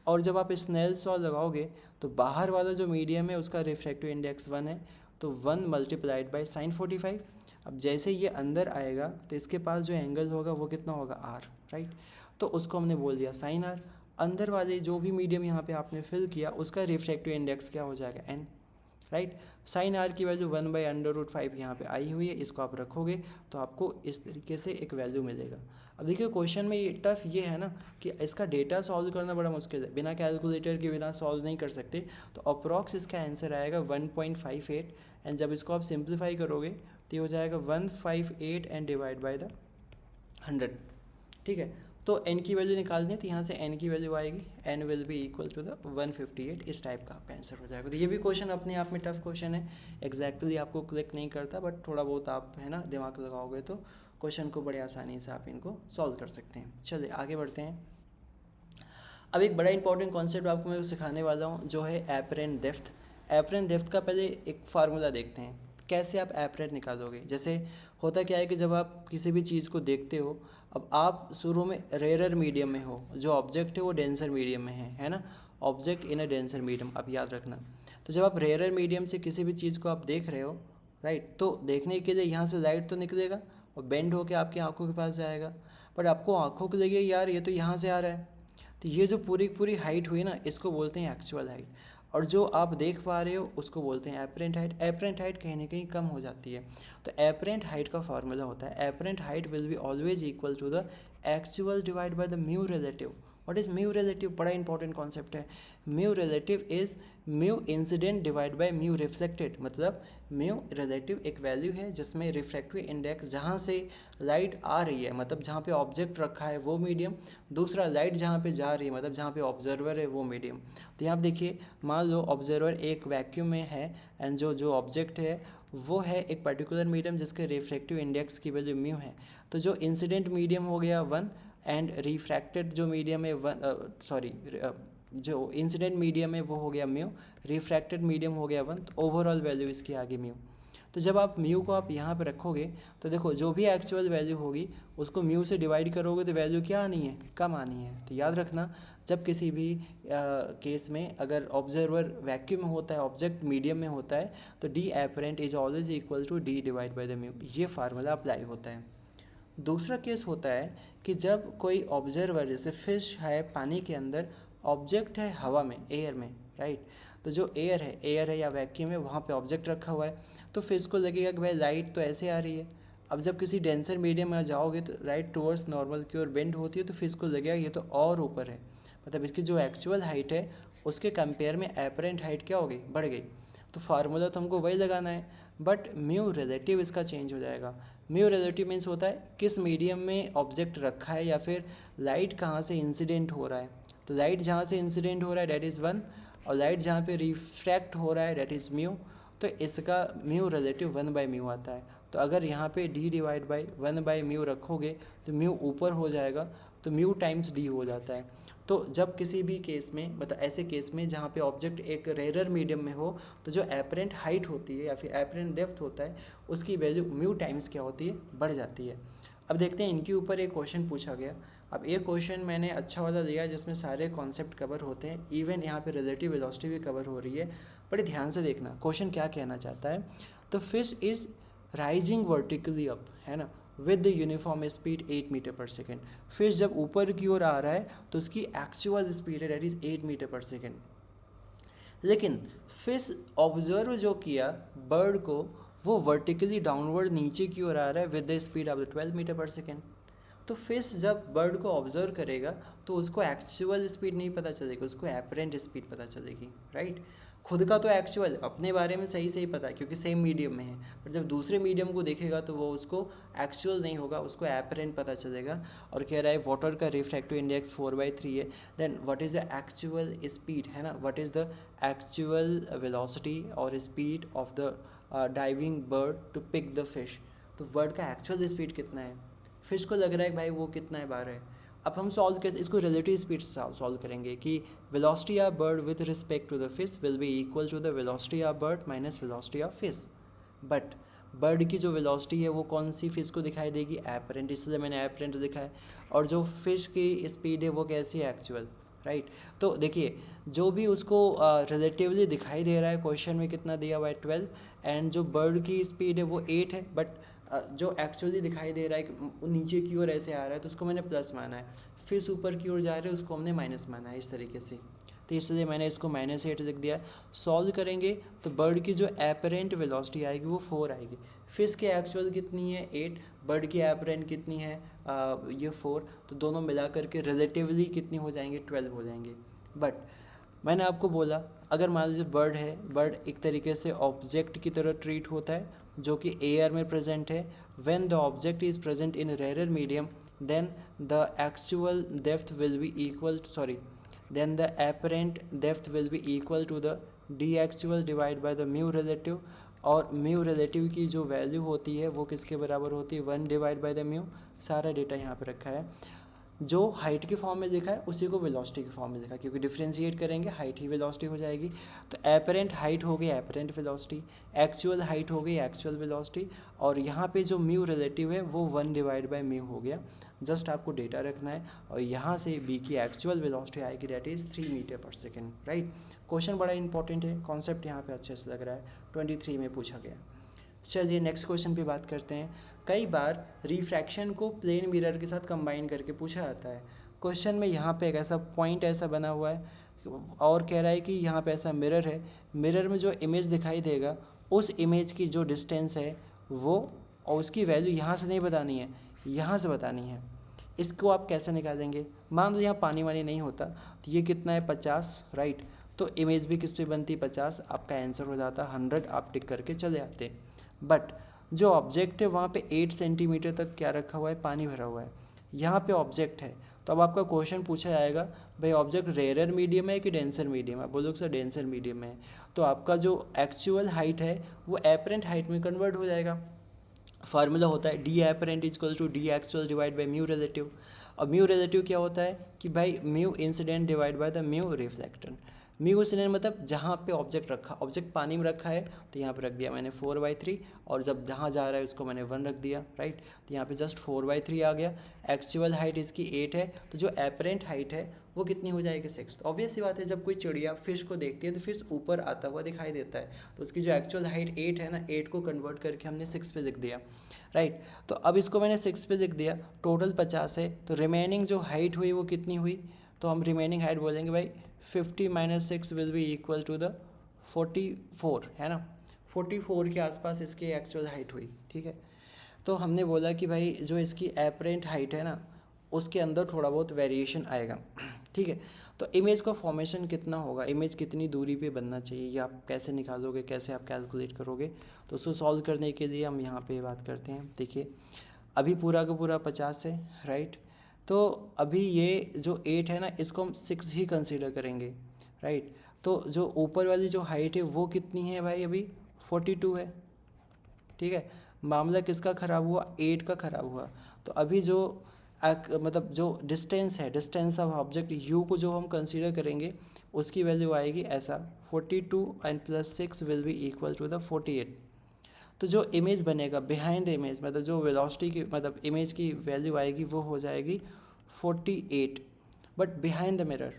और जब आप स्नेल्स लॉ लगाओगे तो बाहर वाला जो मीडियम है उसका रिफ्रैक्टिव इंडेक्स 1 है, तो 1 × sin 45। अब जैसे ये अंदर आएगा तो इसके पास जो एंगल होगा वो कितना होगा, आर, राइट। तो उसको हमने बोल दिया साइन आर। अंदर वाले जो भी मीडियम यहाँ पे आपने फिल किया उसका रिफ्रैक्टिव इंडेक्स क्या हो जाएगा, एन, राइट। साइन आर की वैल्यू 1/√5 यहाँ पे आई हुई है, इसको आप रखोगे तो आपको इस तरीके से एक वैल्यू मिलेगा। अब देखिए क्वेश्चन में ये टफ ये है ना कि इसका डेटा सॉल्व करना बड़ा मुश्किल है, बिना कैलकुलेटर के बिना सॉल्व नहीं कर सकते। तो अप्रॉक्स इसका आंसर आएगा 1.58, एंड जब इसको आप सिंप्लीफाई करोगे तो ये हो जाएगा 158 एंड डिवाइड बाय द 100, ठीक है। तो n की वैल्यू निकालनी है तो यहाँ से n की वैल्यू आएगी, n will be equal to the 158, इस टाइप का आपका आंसर हो जाएगा। तो ये भी क्वेश्चन अपने आप में टफ क्वेश्चन है, एग्जैक्टली आपको क्लिक नहीं करता, बट थोड़ा बहुत आप है ना दिमाग लगाओगे तो क्वेश्चन को बड़े आसानी से आप इनको सॉल्व कर सकते हैं। चलिए आगे बढ़ते हैं। अब एक बड़ा इंपॉर्टेंट कॉन्सेप्ट आपको मैं सिखाने वाला हूँ जो है एपरेंट डेप्थ। एपरेंट डेप्थ का पहले एक फार्मूला देखते हैं, कैसे आप एपरेंट निकालोगे। जैसे होता क्या है कि जब आप किसी भी चीज़ को देखते हो, अब आप शुरू में रेयर मीडियम में हो, जो ऑब्जेक्ट है वो डेंसर मीडियम में है ना, object in a denser medium, आप याद रखना। तो जब आप रेयर मीडियम से किसी भी चीज़ को आप देख रहे हो, राइट, तो देखने के लिए यहाँ से लाइट तो निकलेगा और बेंड होकर आपकी आंखों के पास जाएगा, बट आपको आंखों को लगे यार ये तो यहाँ से आ रहा है। तो ये जो पूरी पूरी हाइट हुई ना, इसको बोलते हैं एक्चुअल हाइट, और जो आप देख पा रहे हो उसको बोलते हैं एपरेंट हाइट। एपरेंट हाइट कहीं ना कहीं कम हो जाती है। तो एपरेंट हाइट का फॉर्मूला होता है, apparent height will be always equal to the actual divide by the mu relative. What is mu relative, बड़ा इंपॉर्टेंट कॉन्सेप्ट है। Mu relative is mu incident divide by mu reflected. मतलब mu relative एक value है जिसमें refractive index जहाँ से light आ रही है, मतलब जहाँ पे ऑब्जेक्ट रखा है वो मीडियम, दूसरा लाइट जहाँ पे जा रही है मतलब जहाँ पे ऑब्जर्वर है वो मीडियम। तो यहाँ आप देखिए, मान लो ऑब्जर्वर एक वैक्यूम में है एंड जो ऑब्जेक्ट है वो है एक पर्टिकुलर मीडियम जिसके रिफ्रैक्टिव इंडेक्स की वैल्यू म्यू है। तो जो इंसिडेंट मीडियम हो गया 1 एंड रिफ्रैक्टेड जो मीडियम है जो इंसिडेंट मीडियम है वो हो गया म्यू, रिफ्रैक्टेड मीडियम हो गया 1, तो ओवरऑल वैल्यू इसकी आ गई म्यू। तो जब आप म्यू को आप यहाँ पे रखोगे तो देखो जो भी एक्चुअल वैल्यू होगी उसको म्यू से डिवाइड करोगे तो वैल्यू क्या आनी है, कम आनी है। तो याद रखना जब किसी भी केस में अगर ऑब्जर्वर वैक्यूम में होता है, ऑब्जेक्ट मीडियम में होता है, तो D apparent is always equal to D divide by the mu, ये फार्मूला अप्लाई होता है। दूसरा केस होता है कि जब कोई ऑब्जर्वर, जैसे फिश है पानी के अंदर, ऑब्जेक्ट है हवा में, एयर में, राइट। तो जो एयर है या वैक्यूम है, वहाँ पे ऑब्जेक्ट रखा हुआ है, तो फिश को लगेगा कि भाई लाइट तो ऐसे आ रही है। अब जब किसी डेंसर मीडियम में जाओगे तो राइट टूवर्ड्स नॉर्मल की ओर बेंड होती है, तो फिश को लगेगा ये तो और ऊपर है, मतलब इसकी जो एक्चुअल हाइट है उसके कंपेयर में एपरेंट हाइट क्या हो गई, बढ़ गई। तो फार्मूला तो हमको वही लगाना है, बट म्यू रिलेटिव इसका चेंज हो जाएगा। म्यू रिलेटिव मीन्स होता है किस मीडियम में ऑब्जेक्ट रखा है या फिर लाइट कहाँ से इंसिडेंट हो रहा है। तो लाइट जहाँ से इंसिडेंट हो रहा है डेट इज़ 1, और लाइट जहाँ पे रिफ्रैक्ट हो रहा है डेट इज़ म्यू। तो इसका म्यू रिलेटिव 1/म्यू आता है। तो अगर यहाँ पे d डिवाइड बाई 1/म्यू रखोगे तो म्यू ऊपर हो जाएगा, तो म्यू टाइम्स d हो जाता है। तो जब किसी भी केस में, मतलब ऐसे केस में जहाँ पे ऑब्जेक्ट एक रेयर मीडियम में हो, तो जो एपरेंट हाइट होती है या फिर एपरेंट डेप्थ होता है उसकी वैल्यू म्यू टाइम्स क्या होती है, बढ़ जाती है। अब देखते हैं इनके ऊपर एक क्वेश्चन पूछा गया। अब एक क्वेश्चन मैंने अच्छा वाला दिया जिसमें सारे कॉन्सेप्ट कवर होते हैं, इवन यहाँ पे रिलेटिव वेलोसिटी भी कवर हो रही है। बड़े ध्यान से देखना क्वेश्चन क्या कहना चाहता है। तो fish is rising vertically up, है ना, with the uniform speed 8 metre per second. Fish जब ऊपर की ओर आ रहा है तो उसकी एक्चुअल स्पीड है that is 8 metre per second. लेकिन फिश ऑब्जर्व जो किया बर्ड को, वो वर्टिकली डाउनवर्ड नीचे की ओर आ रहा है with the speed of the 12 metre per second. तो फिश जब बर्ड को ऑब्जर्व करेगा तो उसको एक्चुअल स्पीड नहीं पता चलेगी, उसको एपरेंट स्पीड पता चलेगी, राइट। खुद का तो एक्चुअल अपने बारे में सही सही पता है क्योंकि सेम मीडियम में है, पर जब दूसरे मीडियम को देखेगा तो वो उसको एक्चुअल नहीं होगा, उसको एपरेंट पता चलेगा। और कह रहा है वाटर का रिफ्रैक्टिव इंडेक्स 4/3 है, then what is the actual speed, है ना, what is the actual velocity or speed of the diving bird to pick the fish. तो बर्ड का एक्चुअल स्पीड कितना है, फिश को लग रहा है भाई वो कितना है, 12 है। अब हम सॉल्व कैसे इसको रिलेटिव स्पीड से सॉल्व करेंगे कि velocity of bird with respect to the fish will be equal to the velocity of bird minus velocity of fish. But bird की जो वेलोसिटी है वो कौन सी फिश को दिखाई देगी, एपरेंट, इसलिए मैंने एपरेंट लिखा है। और जो फिश की स्पीड है वो कैसी है, एक्चुअल, राइट। तो देखिए जो भी उसको रिलेटिवली दिखाई दे रहा है, क्वेश्चन में कितना दिया हुआ है 12, एंड जो बर्ड की स्पीड है वो 8 है, बट जो एक्चुअली दिखाई दे रहा है कि नीचे की ओर ऐसे आ रहा है तो उसको मैंने प्लस माना है, फिर ऊपर की ओर जा रहे हैं उसको हमने माइनस माना है, इस तरीके से। तो इसलिए मैंने इसको -8 लिख दिया। सॉल्व करेंगे तो बर्ड की जो एपरेंट वेलोसिटी आएगी वो 4 आएगी, फिश की एक्चुअल कितनी है 8, बर्ड की एपरेंट कितनी है ये 4, तो दोनों मिला करके रिलेटिवली कितनी हो जाएंगे, 12 हो जाएंगे। बट मैंने आपको बोला अगर मान लीजिए बर्ड है, बर्ड एक तरीके से ऑब्जेक्ट की तरह ट्रीट होता है जो कि एयर में प्रेजेंट है। When the object is present in rare medium then the actual depth will be equal sorry then the apparent depth will be equal to the D actual divide by the mu relative. और mu relative की जो value होती है वो किसके बराबर होती है, 1 डिवाइड बाय द म्यू। सारा डेटा यहाँ पे रखा है, जो हाइट के फॉर्म में लिखा है उसी को वेलोसिटी के फॉर्म में लिखा है, क्योंकि डिफ्रेंशिएट करेंगे हाइट ही वेलोसिटी हो जाएगी। तो एपरेंट हाइट हो गई एपरेंट वेलोसिटी, एक्चुअल हाइट हो गई एक्चुअल वेलोसिटी, और यहाँ पे जो म्यू रिलेटिव है वो 1 डिवाइड बाय म्यू हो गया। जस्ट आपको डेटा रखना है, और यहाँ से बी की एक्चुअल वेलोसिटी आएगी that is 3 metre per second, right. Question बड़ा इंपॉर्टेंट है, कॉन्सेप्ट यहाँ पे अच्छे से लग रहा है, 23 में पूछा गया। चलिए नेक्स्ट क्वेश्चन पे बात करते हैं। कई बार रिफ्रैक्शन को प्लेन मिरर के साथ कंबाइन करके पूछा जाता है। क्वेश्चन में यहाँ पे एक ऐसा पॉइंट ऐसा बना हुआ है और कह रहा है कि यहाँ पे ऐसा मिरर है, मिरर में जो इमेज दिखाई देगा उस इमेज की जो डिस्टेंस है वो, और उसकी वैल्यू यहाँ से नहीं बतानी है, यहाँ से बतानी है। इसको आप कैसे निकालेंगे, मान लो यहाँ पानी वानी नहीं होता तो ये कितना है 50, राइट। तो इमेज भी किस पे बनती 50, आपका आंसर हो जाता 100, आप टिक करके चले आते। बट जो ऑब्जेक्ट है वहाँ पे 8 सेंटीमीटर तक क्या रखा हुआ है, पानी भरा हुआ है। यहाँ पे ऑब्जेक्ट है तो अब आपका क्वेश्चन पूछा जाएगा भाई ऑब्जेक्ट रेयर मीडियम है कि डेंसर मीडियम है, बोलोगे सर डेंसर मीडियम है, तो आपका जो एक्चुअल हाइट है वो एपरेंट हाइट में कन्वर्ट हो जाएगा। फार्मूला होता है D apparent equal to D actual divide by mu relative. और म्यू रिलेटिव क्या होता है कि भाई mu incident divide by the mu reflected. Mu square मतलब जहाँ पे ऑब्जेक्ट रखा, ऑब्जेक्ट पानी में रखा है तो यहाँ पे रख दिया मैंने 4/3, और जब जहाँ जा रहा है उसको मैंने 1 रख दिया, राइट। तो यहाँ पे जस्ट 4/3 आ गया। एक्चुअल हाइट इसकी 8 है, तो जो एपरेंट हाइट है वो कितनी हो जाएगी 6। तो ऑब्वियस सी बात है, जब कोई चिड़िया फिश को देखती है तो फिश ऊपर आता हुआ दिखाई देता है, तो उसकी जो एक्चुअल हाइट 8 है ना, 8 को कन्वर्ट करके हमने 6 पे लिख दिया, राइट। तो अब इसको मैंने 6 पे लिख दिया, टोटल 50 है, तो रिमेनिंग जो हाइट हुई वो कितनी हुई, तो हम रिमेनिंग हाइट बोलेंगे भाई 50 - 6 will be equal to the 44, है ना। 44 के आसपास इसकी एक्चुअल हाइट हुई, ठीक है। तो हमने बोला कि भाई जो इसकी एपरेंट हाइट है ना, उसके अंदर थोड़ा बहुत वेरिएशन आएगा, ठीक है। तो इमेज का फॉर्मेशन कितना होगा, इमेज कितनी दूरी पे बनना चाहिए, ये आप कैसे निकालोगे, कैसे आप कैलकुलेट करोगे, तो उसको सॉल्व करने के लिए हम यहाँ पे बात करते हैं। देखिए अभी पूरा का पूरा 50 है, राइट। तो अभी ये जो 8 है ना, इसको हम 6 ही कंसीडर करेंगे, राइट। तो जो ऊपर वाली जो हाइट है वो कितनी है भाई, अभी 42 है, ठीक है। मामला किसका ख़राब हुआ, 8 का ख़राब हुआ। तो अभी जो मतलब जो डिस्टेंस है, डिस्टेंस ऑफ ऑब्जेक्ट यू को जो हम कंसीडर करेंगे उसकी वैल्यू आएगी ऐसा 42 and plus 6 will be equal to the 48। तो जो इमेज बनेगा बिहाइंड द इमेज, मतलब जो वेलोसिटी की मतलब इमेज की वैल्यू आएगी वो हो जाएगी 48, बट बिहाइंड द मिरर,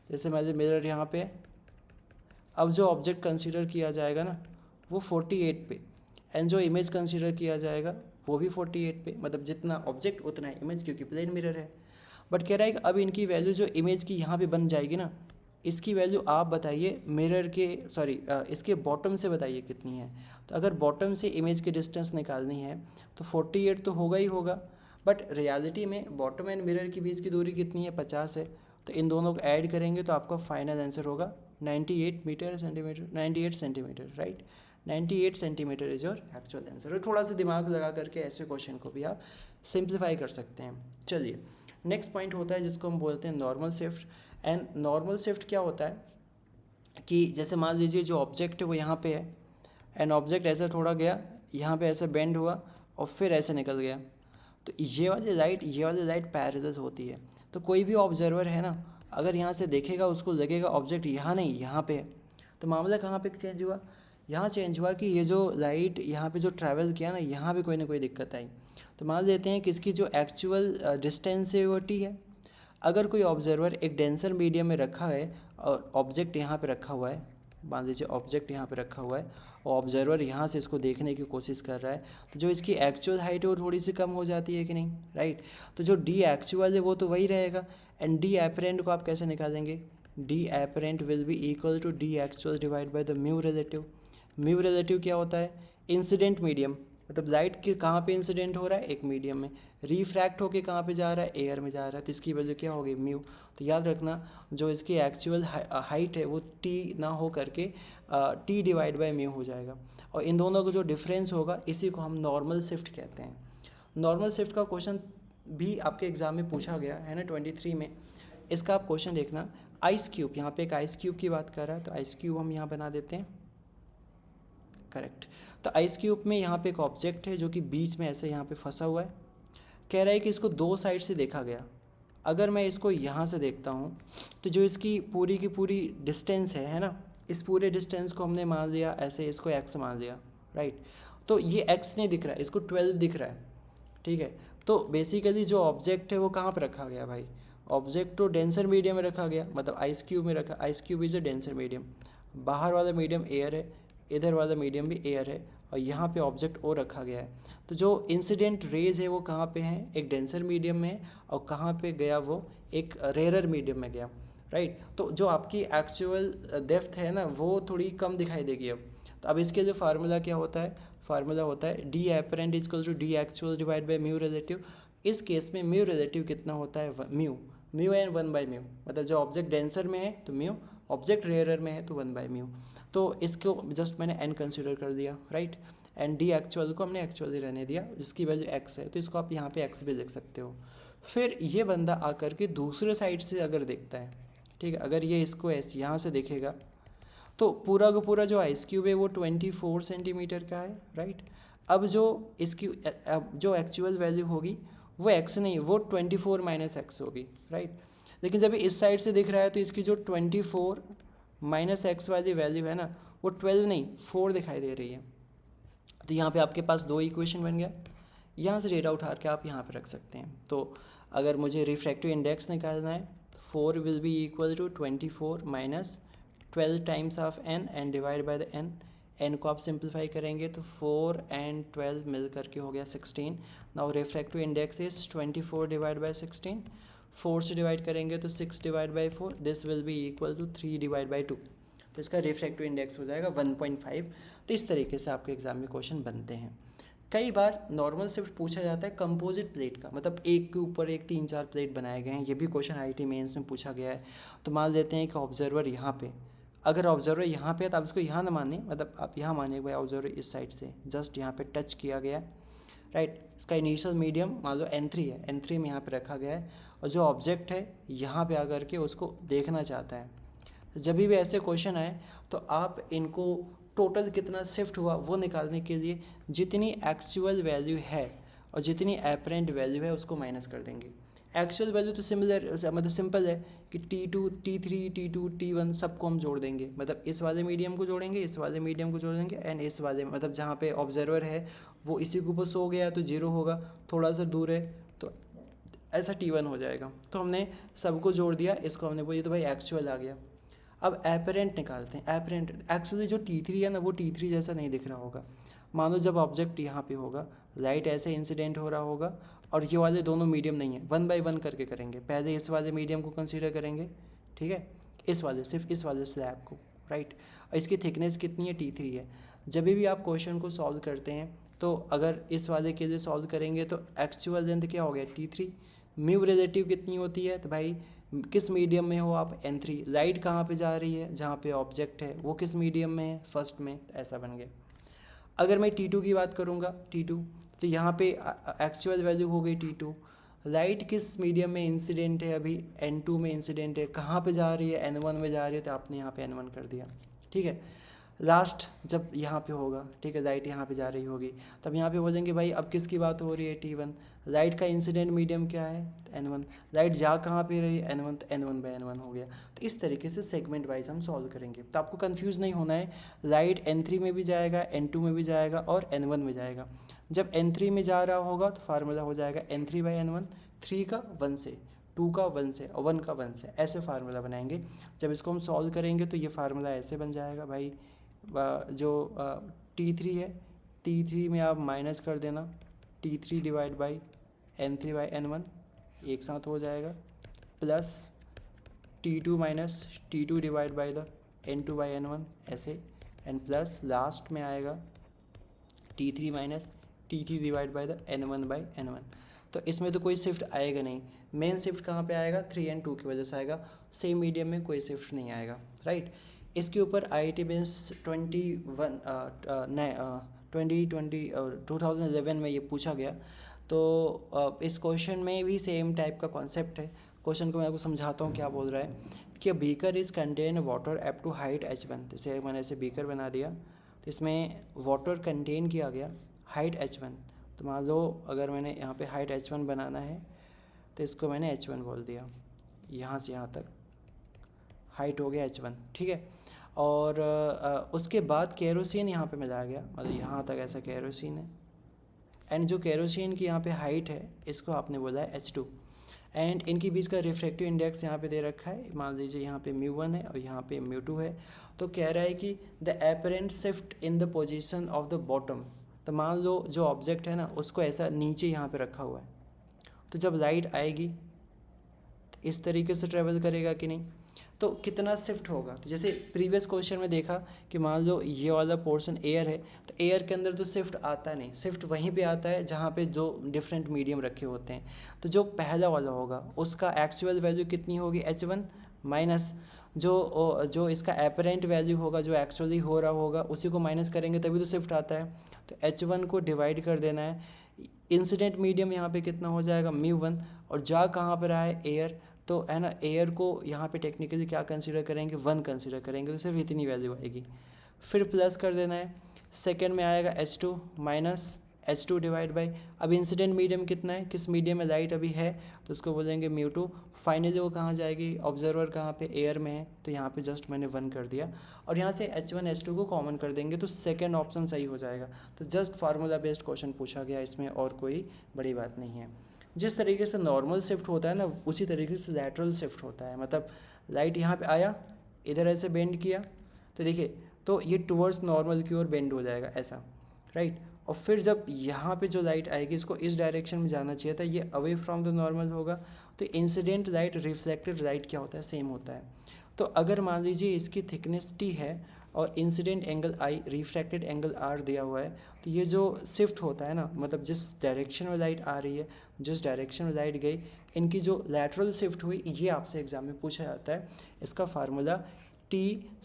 जैसे मेरे मिरर यहाँ पे, अब जो ऑब्जेक्ट कंसीडर किया जाएगा ना वो 48 पे, एंड जो इमेज कंसीडर किया जाएगा वो भी 48 पे, मतलब जितना ऑब्जेक्ट उतना है इमेज, क्योंकि प्लेन मिरर है। बट कह रहा है कि अब इनकी वैल्यू जो इमेज की यहाँ पे बन जाएगी ना, इसकी वैल्यू आप बताइए मिरर के इसके बॉटम से बताइए कितनी है। तो अगर बॉटम से इमेज की डिस्टेंस निकालनी है तो 48 तो होगा ही होगा, बट रियलिटी में बॉटम एंड मिरर के बीच की दूरी कितनी है, 50 है। तो इन दोनों को ऐड करेंगे तो आपका फाइनल आंसर होगा 98 centimetre, right. 98 centimetre is your actual answer. और थोड़ा सा दिमाग लगा करके ऐसे क्वेश्चन को भी आप सिंप्लीफाई कर सकते हैं। चलिए नेक्स्ट पॉइंट होता है जिसको हम बोलते हैं normal shift. And normal shift क्या होता है कि जैसे मान लीजिए जो ऑब्जेक्ट है वो यहाँ पे है, एंड ऑब्जेक्ट ऐसा थोड़ा गया, यहाँ पे ऐसे बेंड हुआ और फिर ऐसे निकल गया, तो ये वाली लाइट पैरेलल होती है। तो कोई भी ऑब्जर्वर है ना, अगर यहाँ से देखेगा उसको लगेगा ऑब्जेक्ट यहाँ नहीं यहाँ पे है। तो मामला कहाँ पे चेंज हुआ, यहाँ चेंज हुआ कि ये जो लाइट यहाँ पे जो ट्रैवल किया ना, यहाँ भी कोई ना कोई दिक्कत आई। तो मान लेते हैं कि इसकी जो एक्चुअल डिस्टेंस है वो टी है। अगर कोई ऑब्जर्वर एक डेंसर मीडियम में रखा है और ऑब्जेक्ट यहाँ पे रखा हुआ है, मान लीजिए ऑब्जेक्ट यहाँ पे रखा हुआ है और ऑब्जर्वर यहाँ से इसको देखने की कोशिश कर रहा है, तो जो इसकी एक्चुअल हाइट है वो थोड़ी सी कम हो जाती है कि नहीं, राइट। तो जो डी एक्चुअल है वो तो वही रहेगा, एंड डी एपरेंट को आप कैसे निकालेंगे, D apparent will be equal to D actual divide by the mu relative. Mu relative क्या होता है, इंसिडेंट मीडियम, मतलब लाइट के कहाँ पे इंसिडेंट हो रहा है, एक मीडियम में, रिफ्रैक्ट होके कहाँ पे जा रहा है, एयर में जा रहा है, तो इसकी वजह क्या होगी, म्यू। तो याद रखना जो इसकी एक्चुअल हाइट है वो टी ना हो करके टी डिवाइड बाय म्यू हो जाएगा, और इन दोनों का जो डिफरेंस होगा इसी को हम नॉर्मल शिफ्ट कहते हैं। नॉर्मल शिफ्ट का क्वेश्चन भी आपके एग्जाम में पूछा गया है ना 23 में। इसका आप क्वेश्चन देखना, आइस क्यूब, यहाँ पे एक आइस क्यूब की बात कर रहा है, तो आइस क्यूब हम यहाँ बना देते हैं, करेक्ट। तो आइस क्यूब में यहाँ पे एक ऑब्जेक्ट है जो कि बीच में ऐसे यहाँ पे फंसा हुआ है। कह रहा है कि इसको दो साइड से देखा गया। अगर मैं इसको यहाँ से देखता हूँ तो जो इसकी पूरी की पूरी डिस्टेंस है ना, इस पूरे डिस्टेंस को हमने मान लिया ऐसे, इसको x मान लिया, राइट। तो ये x नहीं दिख रहा है, इसको 12 दिख रहा है, ठीक है। तो बेसिकली जो ऑब्जेक्ट है वो कहाँ पर रखा गया भाई, ऑब्जेक्ट तो डेंसर मीडियम में रखा गया, मतलब आइस क्यूब में रखा। Ice cube is a denser medium, बाहर वाला मीडियम एयर है, इधर वाला मीडियम भी एयर है, और यहाँ पे ऑब्जेक्ट और रखा गया है। तो जो इंसिडेंट रेज है वो कहाँ पे हैं, एक डेंसर मीडियम में, और कहाँ पे गया वो एक रेयरर मीडियम में गया, राइट। तो जो आपकी एक्चुअल डेप्थ है ना वो थोड़ी कम दिखाई देगी अब। तो अब इसके लिए फार्मूला क्या होता है, फार्मूला होता है D apparent equal to D actual divide by mu relative. इस केस में म्यू रिलेटिव कितना होता है, म्यू एंड 1/म्यू, मतलब जो ऑब्जेक्ट डेंसर में है तो म्यू, ऑब्जेक्ट रेयरर में है तो 1/म्यू। तो इसको जस्ट मैंने एन कंसिडर कर दिया, राइट। एंड डी एक्चुअल को हमने एक्चुअली रहने दिया, जिसकी वैल्यू एक्स है, तो इसको आप यहाँ पे एक्स भी लिख सकते हो। फिर ये बंदा आकर के दूसरे साइड से अगर देखता है, ठीक है, अगर ये इसको ऐसे यहाँ से देखेगा तो पूरा का पूरा जो आइस क्यूब है वो 24 सेंटीमीटर का है, राइट। अब जो इसकी जो एक्चुअल वैल्यू होगी वो एक्स नहीं, वो 24 - x होगी, राइट। लेकिन जब इस साइड से दिख रहा है तो इसकी जो 24 माइनस एक्स वाली वैल्यू है ना वो 12 नहीं 4 दिखाई दे रही है। तो यहाँ पे आपके पास दो इक्वेशन बन गया, यहाँ से डेटा उठा के आप यहाँ पे रख सकते हैं। तो अगर मुझे रिफ्रैक्टिव इंडेक्स निकालना है 4 will be equal to 24 minus 12 times of n and divide by the n को आप सिंप्लीफाई करेंगे तो 4 एंड 12 मिल करके हो गया 16। Now refractive index is 24 divide by 16, 4 से डिवाइड करेंगे तो 6 divide by 4, this will be equal to 3 divide by 2, तो इसका रिफ्रैक्टिव इंडेक्स हो जाएगा 1.5। तो इस तरीके से आपके एग्जाम में क्वेश्चन बनते हैं। कई बार नॉर्मल शिफ्ट पूछा जाता है कंपोजिट प्लेट का, मतलब एक के ऊपर एक 3-4 प्लेट बनाए गए हैं, ये भी क्वेश्चन आईआईटी मेंस में पूछा गया है। तो मान लेते हैं कि ऑब्जर्वर यहाँ पे, अगर ऑब्जर्वर यहाँ पे है तो आप इसको यहाँ ना मानिए, मतलब आप यहाँ मानिए भाई ऑब्जर्वर इस साइड से जस्ट यहाँ पे टच किया गया है, राइट। इसका इनिशियल मीडियम मान लो n3 है, n3 में यहाँ पे रखा गया है और जो ऑब्जेक्ट है यहाँ पे आकर के उसको देखना चाहता है। जब भी ऐसे क्वेश्चन आए तो आप इनको टोटल कितना शिफ्ट हुआ वो निकालने के लिए जितनी एक्चुअल वैल्यू है और जितनी एपरेंट वैल्यू है उसको माइनस कर देंगे। एक्चुअल वैल्यू तो सिमिलर मतलब सिंपल है कि T2 T3 T2 T1 सबको हम जोड़ देंगे, मतलब इस वाले मीडियम को जोड़ेंगे, इस वाले मीडियम को जोड़ देंगे एंड इस वाले, मतलब जहाँ पे ऑब्जर्वर है वो इसी के ऊपर सो गया तो 0 होगा, थोड़ा सा दूर है तो ऐसा T1 हो जाएगा। तो हमने सबको जोड़ दिया, इसको हमने बोली तो भाई एक्चुअल आ गया। अब एपरेंट निकालते हैं। एपरेंट एक्चुअली जो T3 है ना वो T3 जैसा नहीं दिख रहा होगा। मान लो जब ऑब्जेक्ट यहाँ पे होगा, लाइट ऐसे इंसिडेंट हो रहा होगा और ये वाले दोनों मीडियम नहीं है, 1 बाय 1 करके करेंगे। पहले इस वाले मीडियम को कंसीडर करेंगे, ठीक है, इस वाले सिर्फ इस वाले स्लैब को, राइट। और इसकी थिकनेस कितनी है, T3 है। जब भी आप क्वेश्चन को सॉल्व करते हैं तो अगर इस वाले के लिए सॉल्व करेंगे तो एक्चुअल लेंथ क्या हो गया, T3। म्यू रिलेटिव कितनी होती है, तो भाई किस मीडियम में हो आप, n3। लाइट कहाँ पे जा रही है, जहाँ पे ऑब्जेक्ट है वो किस मीडियम में है, फर्स्ट में, तो ऐसा बन गया। अगर मैं T2 की बात करूँगा, T2 तो यहाँ पे एक्चुअल वैल्यू हो गई T2। लाइट किस मीडियम में इंसिडेंट है, अभी n2 में इंसिडेंट है, कहाँ पे जा रही है, n1 में जा रही है, तो आपने यहाँ पे n1 कर दिया, ठीक है। लास्ट जब यहाँ पे होगा, ठीक है, लाइट यहाँ पे जा रही होगी, तब यहाँ पे बोलेंगे भाई अब किसकी बात हो रही है, T1। लाइट का इंसिडेंट मीडियम क्या है, n1। लाइट जा कहाँ पे रही है, n1, तो n1 बाय n1 हो गया। तो इस तरीके से सेगमेंट वाइज हम सॉल्व करेंगे। तो आपको कंफ्यूज नहीं होना है, लाइट n3 में भी जाएगा, n2 में भी जाएगा और n1 में जाएगा। जब n3 में जा रहा होगा तो फार्मूला हो जाएगा n3 बाई n1, 3 का 1 से, 2 का 1 से और 1 का 1 से, ऐसे फार्मूला बनाएंगे। जब इसको हम सॉल्व करेंगे तो ये फार्मूला ऐसे बन जाएगा भाई, जो T3 है, T3 में आप माइनस कर देना T3 divide by n3 by n1, एक साथ हो जाएगा, plus T2 minus T2 divide by the n2 by n1 ऐसे, एंड प्लस लास्ट में आएगा T3 minus T3 divide by the n1 by n1। तो इसमें तो कोई शिफ्ट आएगा नहीं, मेन शिफ्ट कहाँ पे आएगा, 3 और 2 की वजह से आएगा, सेम मीडियम में कोई शिफ्ट नहीं आएगा, राइट। इसके ऊपर IIT मेंस 2011 में ये पूछा गया। तो इस क्वेश्चन में भी सेम टाइप का कॉन्सेप्ट है। क्वेश्चन को मैं आपको समझाता हूँ क्या बोल रहा है कि beaker is contain water up to height h1। जैसे मैंने ऐसे बीकर बना दिया तो इसमें वाटर कंटेन किया गया, हाइट h1। तो मान लो अगर मैंने यहाँ पे हाइट h1 बनाना है तो इसको मैंने h1 बोल दिया, यहाँ से यहाँ तक हाइट हो गया h1, ठीक है। और उसके बाद केरोसिन यहाँ पे मिलाया गया, मतलब यहाँ तक ऐसा केरोसिन है, एंड जो केरोसिन की यहाँ पे हाइट है इसको आपने बोला है h2, एंड इनके बीच का रिफ्रैक्टिव इंडेक्स यहाँ पे दे रखा है, मान लीजिए यहाँ पे μ1 है और यहाँ पे μ2 है। तो कह रहा है कि the apparent shift in the position of the bottom. तो मान लो जो ऑब्जेक्ट है ना उसको ऐसा नीचे यहाँ पे रखा हुआ है, तो जब लाइट आएगी तो इस तरीके से ट्रेवल करेगा कि नहीं, तो कितना शिफ्ट होगा। तो जैसे प्रीवियस क्वेश्चन में देखा कि मान लो ये वाला पोर्शन एयर है, तो एयर के अंदर तो शिफ्ट आता नहीं, शिफ्ट वहीं पे आता है जहाँ पे जो डिफरेंट मीडियम रखे होते हैं। तो जो पहला वाला होगा उसका एक्चुअल वैल्यू कितनी होगी, h1 माइनस जो इसका एपरेंट वैल्यू होगा, जो एक्चुअली हो रहा होगा उसी को माइनस करेंगे तभी तो शिफ्ट आता है। तो h1 को डिवाइड कर देना है, इंसिडेंट मीडियम यहाँ पे कितना हो जाएगा μ1, और जा कहाँ पर रहा है, एयर, तो है ना एयर को यहाँ पे टेक्निकली क्या कंसीडर करेंगे, 1 कंसीडर करेंगे, तो सिर्फ इतनी वैल्यू आएगी। फिर प्लस कर देना है, सेकंड में आएगा h2 minus H2 divide by, अब इंसिडेंट मीडियम कितना है, किस मीडियम में लाइट अभी है, तो उसको बोलेंगे μ2। फाइनली वो कहाँ जाएगी, ऑब्जर्वर कहाँ पे, एयर में है, तो यहाँ पे जस्ट मैंने 1 कर दिया और यहाँ से H1 H2 को कॉमन कर देंगे तो सेकेंड ऑप्शन सही हो जाएगा। तो जस्ट फार्मूला बेस्ड क्वेश्चन पूछा गया, इसमें और कोई बड़ी बात नहीं है। जिस तरीके से नॉर्मल शिफ्ट होता है ना, उसी तरीके से लैटरल शिफ्ट होता है। मतलब लाइट यहाँ पे आया, इधर ऐसे बेंड किया, तो देखिए तो ये टुवर्ड्स नॉर्मल की ओर बेंड हो जाएगा ऐसा, राइट। और फिर जब यहाँ पे जो लाइट आएगी, इसको इस डायरेक्शन में जाना चाहिए था, ये अवे फ्रॉम द नॉर्मल होगा। तो इंसिडेंट लाइट रिफ्लेक्टेड लाइट क्या होता है, सेम होता है। तो अगर मान लीजिए इसकी थिकनेस T है और incident angle I, refracted angle R दिया हुआ है, तो ये जो शिफ्ट होता है ना, मतलब जिस डायरेक्शन में लाइट आ रही है, जिस डायरेक्शन में लाइट गई, इनकी जो लैटरल शिफ्ट हुई, ये आपसे एग्जाम में पूछा जाता है। इसका formula T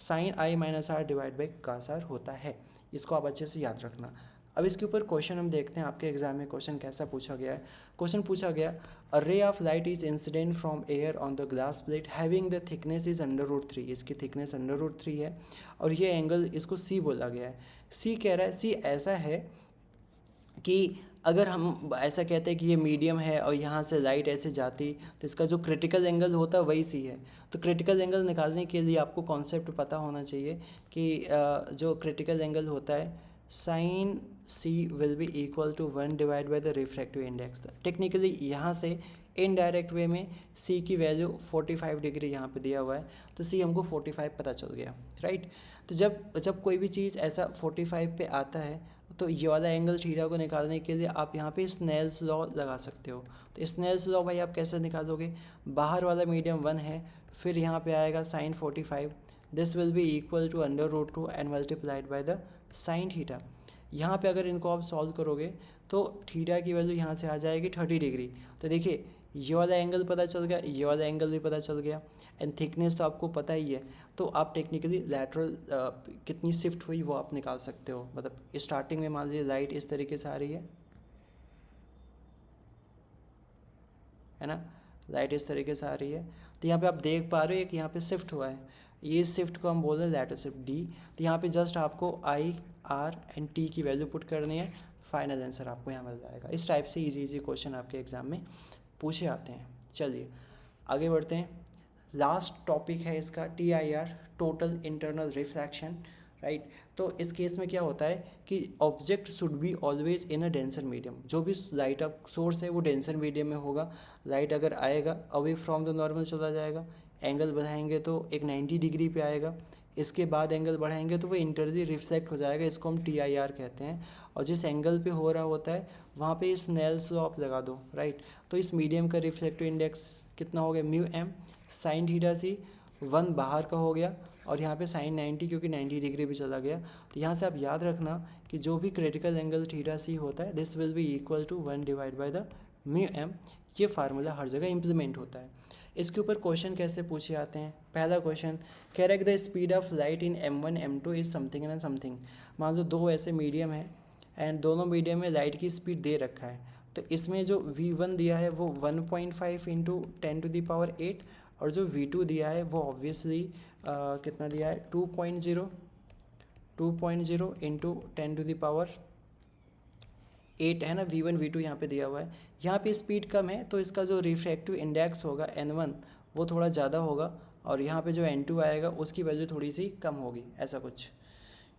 sin I minus R divide by cos R होता है। इसको आप अच्छे से याद रखना। अब इसके ऊपर क्वेश्चन हम देखते हैं, आपके एग्जाम में क्वेश्चन कैसा पूछा गया है। क्वेश्चन पूछा गया, a ray of light is incident from air on the glass plate having the thickness is √3। इसकी थिकनेस √3 है और ये एंगल, इसको C बोला गया है। C कह रहा है, C ऐसा है कि अगर हम ऐसा कहते हैं कि ये मीडियम है और यहाँ से लाइट ऐसे जाती, तो इसका जो क्रिटिकल एंगल होता है वही C है। तो क्रिटिकल एंगल निकालने के लिए आपको कॉन्सेप्ट पता होना चाहिए कि जो क्रिटिकल एंगल होता है, sine C will be equal to 1 divide by the refractive index. Technically यहाँ से इनडायरेक्ट वे में C की वैल्यू 45 डिग्री यहाँ पे दिया हुआ है, तो C हमको 45 पता चल गया, राइट। तो जब कोई भी चीज़ ऐसा 45 पे आता है, तो ये वाला एंगल थीटा को निकालने के लिए आप यहाँ पे स्नेल्स लॉ लगा सकते हो। तो स्नेल्स लॉ भाई आप कैसे निकालोगे, बाहर वाला मीडियम 1 है, फिर यहाँ पे आएगा sine 45, this will be equal to √2 and multiplied by the sine theta. यहाँ पे अगर इनको आप सॉल्व करोगे तो थीटा की वैल्यू यहाँ से आ जाएगी 30 डिग्री। तो देखिए ये वाला एंगल पता चल गया, ये वाला एंगल भी पता चल गया, एंड थिकनेस तो आपको पता ही है। तो आप टेक्निकली लैटरल कितनी शिफ्ट हुई वो आप निकाल सकते हो। मतलब स्टार्टिंग में मान लीजिए लाइट इस तरीके से आ रही है ना, लाइट इस तरीके से आ रही है, तो यहाँ पे आप देख पा रहे हो एक यहाँ पे शिफ्ट हुआ है, ये शिफ्ट को हम बोल रहे हैं लैटर शिफ्ट D। तो यहाँ पे जस्ट आपको I, R एंड T की वैल्यू पुट करनी है, फाइनल आंसर आपको यहाँ मिल जाएगा। इस टाइप से इजी क्वेश्चन आपके एग्जाम में पूछे आते हैं। चलिए आगे बढ़ते हैं। लास्ट टॉपिक है इसका TIR, total internal refraction, right. तो इस केस में क्या होता है कि object should be always in a denser medium. जो भी लाइट ऑफ सोर्स है वो डेंसर मीडियम में होगा। लाइट अगर आएगा अवे फ्रॉम द नॉर्मल चला जाएगा, एंगल बढ़ाएंगे तो एक 90 डिग्री पे आएगा, इसके बाद एंगल बढ़ाएंगे तो वो इंटरनली रिफ्लेक्ट हो जाएगा, इसको हम TIR कहते हैं। और जिस एंगल पे हो रहा होता है वहाँ पे स्नेल्स लॉ आप लगा दो, राइट। तो इस मीडियम का रिफ्लेक्टिव इंडेक्स कितना हो गया, μm साइन थीटा C, 1 बाहर का हो गया और यहाँ पे साइन 90 क्योंकि 90 डिग्री भी चला गया। तो यहाँ से आप याद रखना कि जो भी क्रिटिकल एंगल थीटा C होता है, this will be equal to 1 divide by the μm। ये फार्मूला हर जगह इंप्लीमेंट होता है। इसके ऊपर क्वेश्चन कैसे पूछे जाते हैं। पहला question, correct the speed of light in M1 M2 is something and something. मान लो दो ऐसे मीडियम है एंड दोनों मीडियम में लाइट की स्पीड दे रखा है। तो इसमें जो V1 दिया है वो 1.5 इंटू 10⁸ और जो V2 दिया है वो ऑब्वियसली कितना दिया है 2.0 इंटू 10⁸ है ना। V1 V2 यहाँ पे दिया हुआ है। यहाँ पे स्पीड कम है तो इसका जो रिफ्रैक्टिव इंडेक्स होगा N1 वो थोड़ा ज़्यादा होगा और यहाँ पे जो N2 आएगा उसकी वैल्यू थोड़ी सी कम होगी, ऐसा कुछ,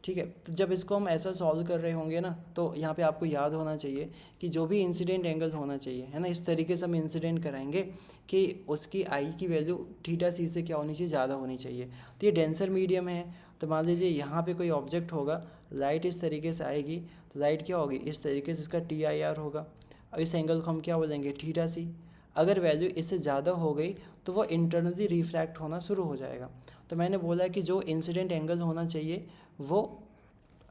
ठीक है। तो जब इसको हम ऐसा सॉल्व कर रहे होंगे ना, तो यहाँ पे आपको याद होना चाहिए कि जो भी इंसिडेंट एंगल होना चाहिए, है ना, इस तरीके से हम इंसिडेंट कराएंगे कि उसकी I की वैल्यू थीटा C से क्या होनी चाहिए, ज़्यादा होनी चाहिए। तो ये डेंसर मीडियम है, तो मान लीजिए यहाँ पे कोई ऑब्जेक्ट होगा, लाइट इस तरीके से आएगी, तो लाइट क्या होगी, इस तरीके से इसका TIR होगा। अब इस एंगल को हम क्या बोलेंगे, थीटा C। अगर वैल्यू इससे ज़्यादा हो गई तो वो इंटरनली रिफ्रैक्ट होना शुरू हो जाएगा। तो मैंने बोला कि जो इंसिडेंट एंगल होना चाहिए वो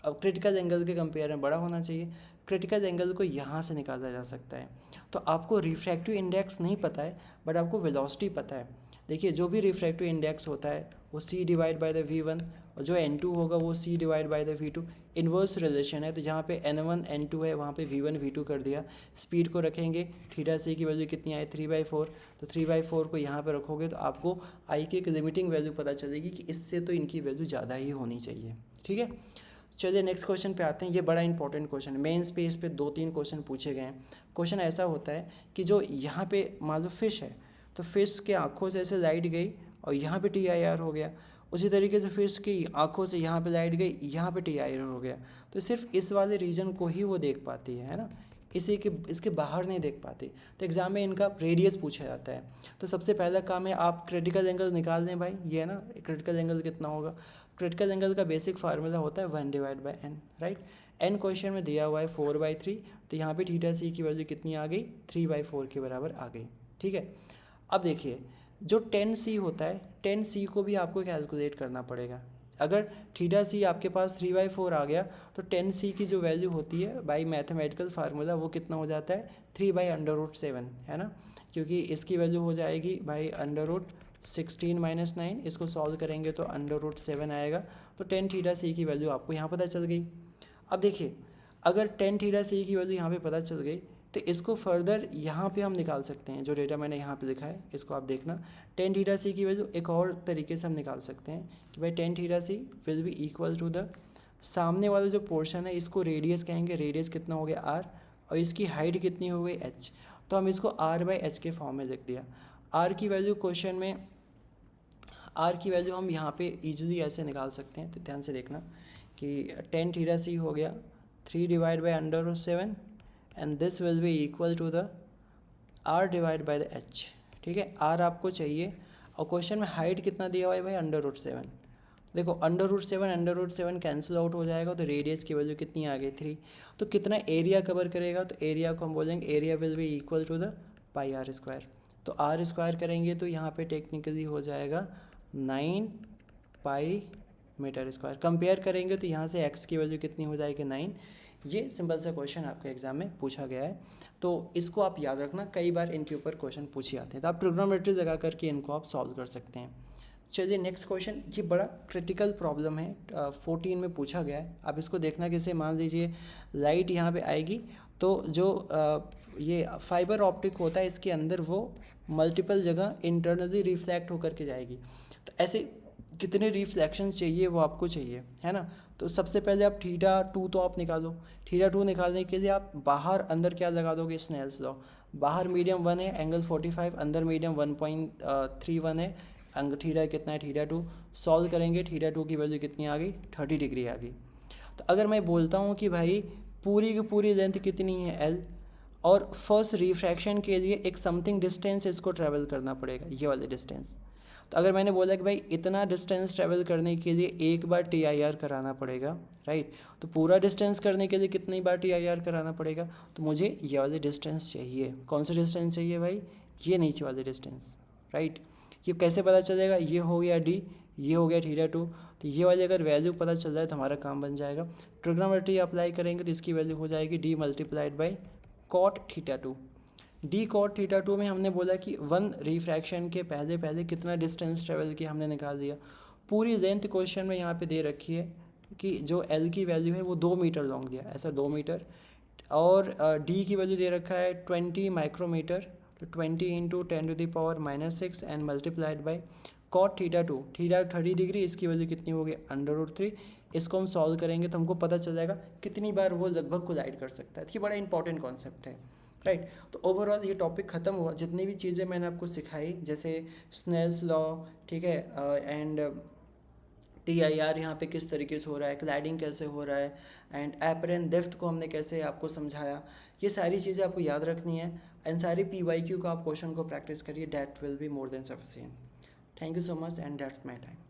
अब क्रिटिकल एंगल के कंपेयर में बड़ा होना चाहिए। क्रिटिकल एंगल को यहाँ से निकाला जा सकता है। तो आपको रिफ्रैक्टिव इंडेक्स नहीं पता है बट आपको वेलोसिटी पता है। देखिए जो भी रिफ्रैक्टिव इंडेक्स होता है वो C divide by the V1 और जो N2 होगा वो C divide by the V2। Inverse relation है, तो जहाँ पे N1 N2 है वहाँ पे V1 V2 कर दिया। स्पीड को रखेंगे, थीटा C की वैल्यू कितनी आई 3/4, तो 3/4 को यहाँ पे रखोगे तो आपको I की एक लिमिटिंग वैल्यू पता चलेगी कि इससे तो इनकी वैल्यू ज़्यादा ही होनी चाहिए, ठीक है। चलिए नेक्स्ट क्वेश्चन पे आते हैं। ये बड़ा इंपॉर्टेंट क्वेश्चन है, मेन स्पेस पे 2-3 क्वेश्चन पूछे गए हैं। क्वेश्चन ऐसा होता है कि जो यहाँ पे मान लो फिश है, तो फिश के आँखों से ऐसे लाइट गई और यहाँ पे TIR हो गया। उसी तरीके से फिश की आँखों से यहाँ पे लाइट गई, यहाँ पे TIR हो गया। तो सिर्फ इस वाले रीजन को ही वो देख पाती है ना, इसी के इसके बाहर नहीं देख पाती। तो एग्ज़ाम में इनका रेडियस पूछा जाता है। तो सबसे पहला काम है आप क्रिटिकल एंगल निकाल दें भाई। ये है ना, क्रिटिकल एंगल कितना होगा। क्रिटिकल एंगल का बेसिक फार्मूला होता है 1/n, राइट। n क्वेश्चन में दिया हुआ है 4/3, तो यहाँ पे थीटा सी की वैल्यू कितनी आ गई, 3/4 के बराबर आ गई। ठीक है, अब देखिए जो 10c होता है, 10c को भी आपको कैलकुलेट करना पड़ेगा। अगर थीटा सी आपके पास 3/4 आ गया तो 10c की जो वैल्यू होती है बाई मैथमेटिकल फार्मूला वो कितना हो जाता है, 3/√7, है ना। क्योंकि इसकी वैल्यू हो जाएगी भाई √16 - 9, इसको सॉल्व करेंगे तो √7 आएगा। तो 10 थीटा सी की वैल्यू आपको यहाँ पता चल गई। अब देखिए अगर 10 थीटा सी की वैल्यू यहाँ पे पता चल गई तो इसको फर्दर यहाँ पे हम निकाल सकते हैं। जो डेटा मैंने यहाँ पे लिखा है इसको आप देखना, 10 थीटा सी की वैल्यू एक और तरीके से हम निकाल सकते हैं कि भाई 10 theta C will be equal to the सामने वाला जो पोर्शन है इसको रेडियस कहेंगे। रेडियस कितना हो गया r, और इसकी हाइट कितनी हो गई h। तो हम इसको r/h के फॉर्म में लिख दिया। r की वैल्यू क्वेश्चन में, r की वैल्यू हम यहाँ पे ईजिली ऐसे निकाल सकते हैं। तो ध्यान से देखना कि 10 थीटा सी हो गया 3/√7 and this will be equal to the r/h। ठीक है, r आपको चाहिए और क्वेश्चन में हाइट कितना दिया हुआ है भाई, √7। देखो √7 कैंसिल आउट हो जाएगा तो रेडियस की वैल्यू कितनी आ गई, 3। तो कितना एरिया कवर करेगा, तो एरिया को हम बोलेंगे area will be equal to the πr²। तो r² करेंगे तो यहाँ पे टेक्निकली हो जाएगा 9 पाई मीटर²। कंपेयर करेंगे तो यहाँ से x की वैल्यू कितनी हो जाएगी, 9। ये सिंपल सा क्वेश्चन आपके एग्जाम में पूछा गया है, तो इसको आप याद रखना, कई बार इनके ऊपर क्वेश्चन पूछे जाते हैं। तो आप ट्रिग्नोमेट्री लगा करके इनको आप सॉल्व कर सकते हैं। चलिए नेक्स्ट क्वेश्चन, ये बड़ा क्रिटिकल प्रॉब्लम है, 14 में पूछा गया है। आप इसको देखना कैसे, मान लीजिए लाइट यहाँ पे आएगी तो जो ये फाइबर ऑप्टिक होता है इसके अंदर वो मल्टीपल जगह इंटरनली रिफ्लेक्ट होकर के जाएगी। तो ऐसे कितने रिफ्लेक्शन चाहिए वो आपको चाहिए, है ना। तो सबसे पहले आप θ2 तो आप निकालो। θ2 निकालने के लिए आप बाहर अंदर क्या लगा दोगे, स्नेल्स लॉ। बाहर मीडियम 1 है एंगल 45, अंदर मीडियम 1.31 है, अंग थीटा कितना है, θ2। सॉल्व करेंगे θ2 की वैल्यू कितनी आ गई, 30 डिग्री आ गई। तो अगर मैं बोलता हूँ कि भाई पूरी की पूरी लेंथ कितनी है, l, और फर्स्ट रिफ्रैक्शन के लिए एक समथिंग डिस्टेंस इसको ट्रैवल करना पड़ेगा, ये वाले डिस्टेंस। तो अगर मैंने बोला कि भाई इतना डिस्टेंस ट्रैवल करने के लिए एक बार TIR कराना पड़ेगा, राइट। तो पूरा डिस्टेंस करने के लिए कितनी बार TIR कराना पड़ेगा, तो मुझे ये वाले डिस्टेंस चाहिए। कौन सा डिस्टेंस चाहिए भाई, ये नीचे वाले डिस्टेंस, राइट। ये कैसे पता चलेगा, ये हो गया d, ये हो गया θ2। तो ये वाली अगर वैल्यू पता चल जाए तो हमारा काम बन जाएगा। ट्रिग्नोमेट्री अप्लाई करेंगे तो इसकी वैल्यू हो जाएगी d × cot θ2। d cot θ2 में हमने बोला कि 1 रिफ्रैक्शन के पहले पहले कितना डिस्टेंस ट्रेवल किया हमने निकाल दिया। पूरी लेंथ क्वेश्चन में यहाँ पे दे रखी है कि जो l की वैल्यू है वो 2 मीटर लॉन्ग दिया, ऐसा 2 मीटर, और d की वैल्यू दे रखा है 20 माइक्रोमीटर। तो 20 × 10⁻⁻6 and multiplied by cot θ2, theta 30 degree, इसकी वैल्यू कितनी होगी, √3। इसको हम सॉल्व करेंगे तो हमको पता चल जाएगा कितनी बार वो लगभग कोलाइड कर सकता है। ये बड़ा इंपॉर्टेंट कॉन्सेप्ट है, राइट। तो ओवरऑल ये टॉपिक ख़त्म हुआ। जितनी भी चीज़ें मैंने आपको सिखाई, जैसे स्नेल्स लॉ, ठीक है, एंड TIR यहाँ पे किस तरीके से हो रहा है, क्लाइडिंग कैसे हो रहा है, एंड एपरेंट डेप्थ को हमने कैसे आपको समझाया, ये सारी चीज़ें आपको याद रखनी है। एंड सारी PYQ का आप क्वेश्चन को प्रैक्टिस करिए, that will be more than sufficient. Thank you so much and that's my time.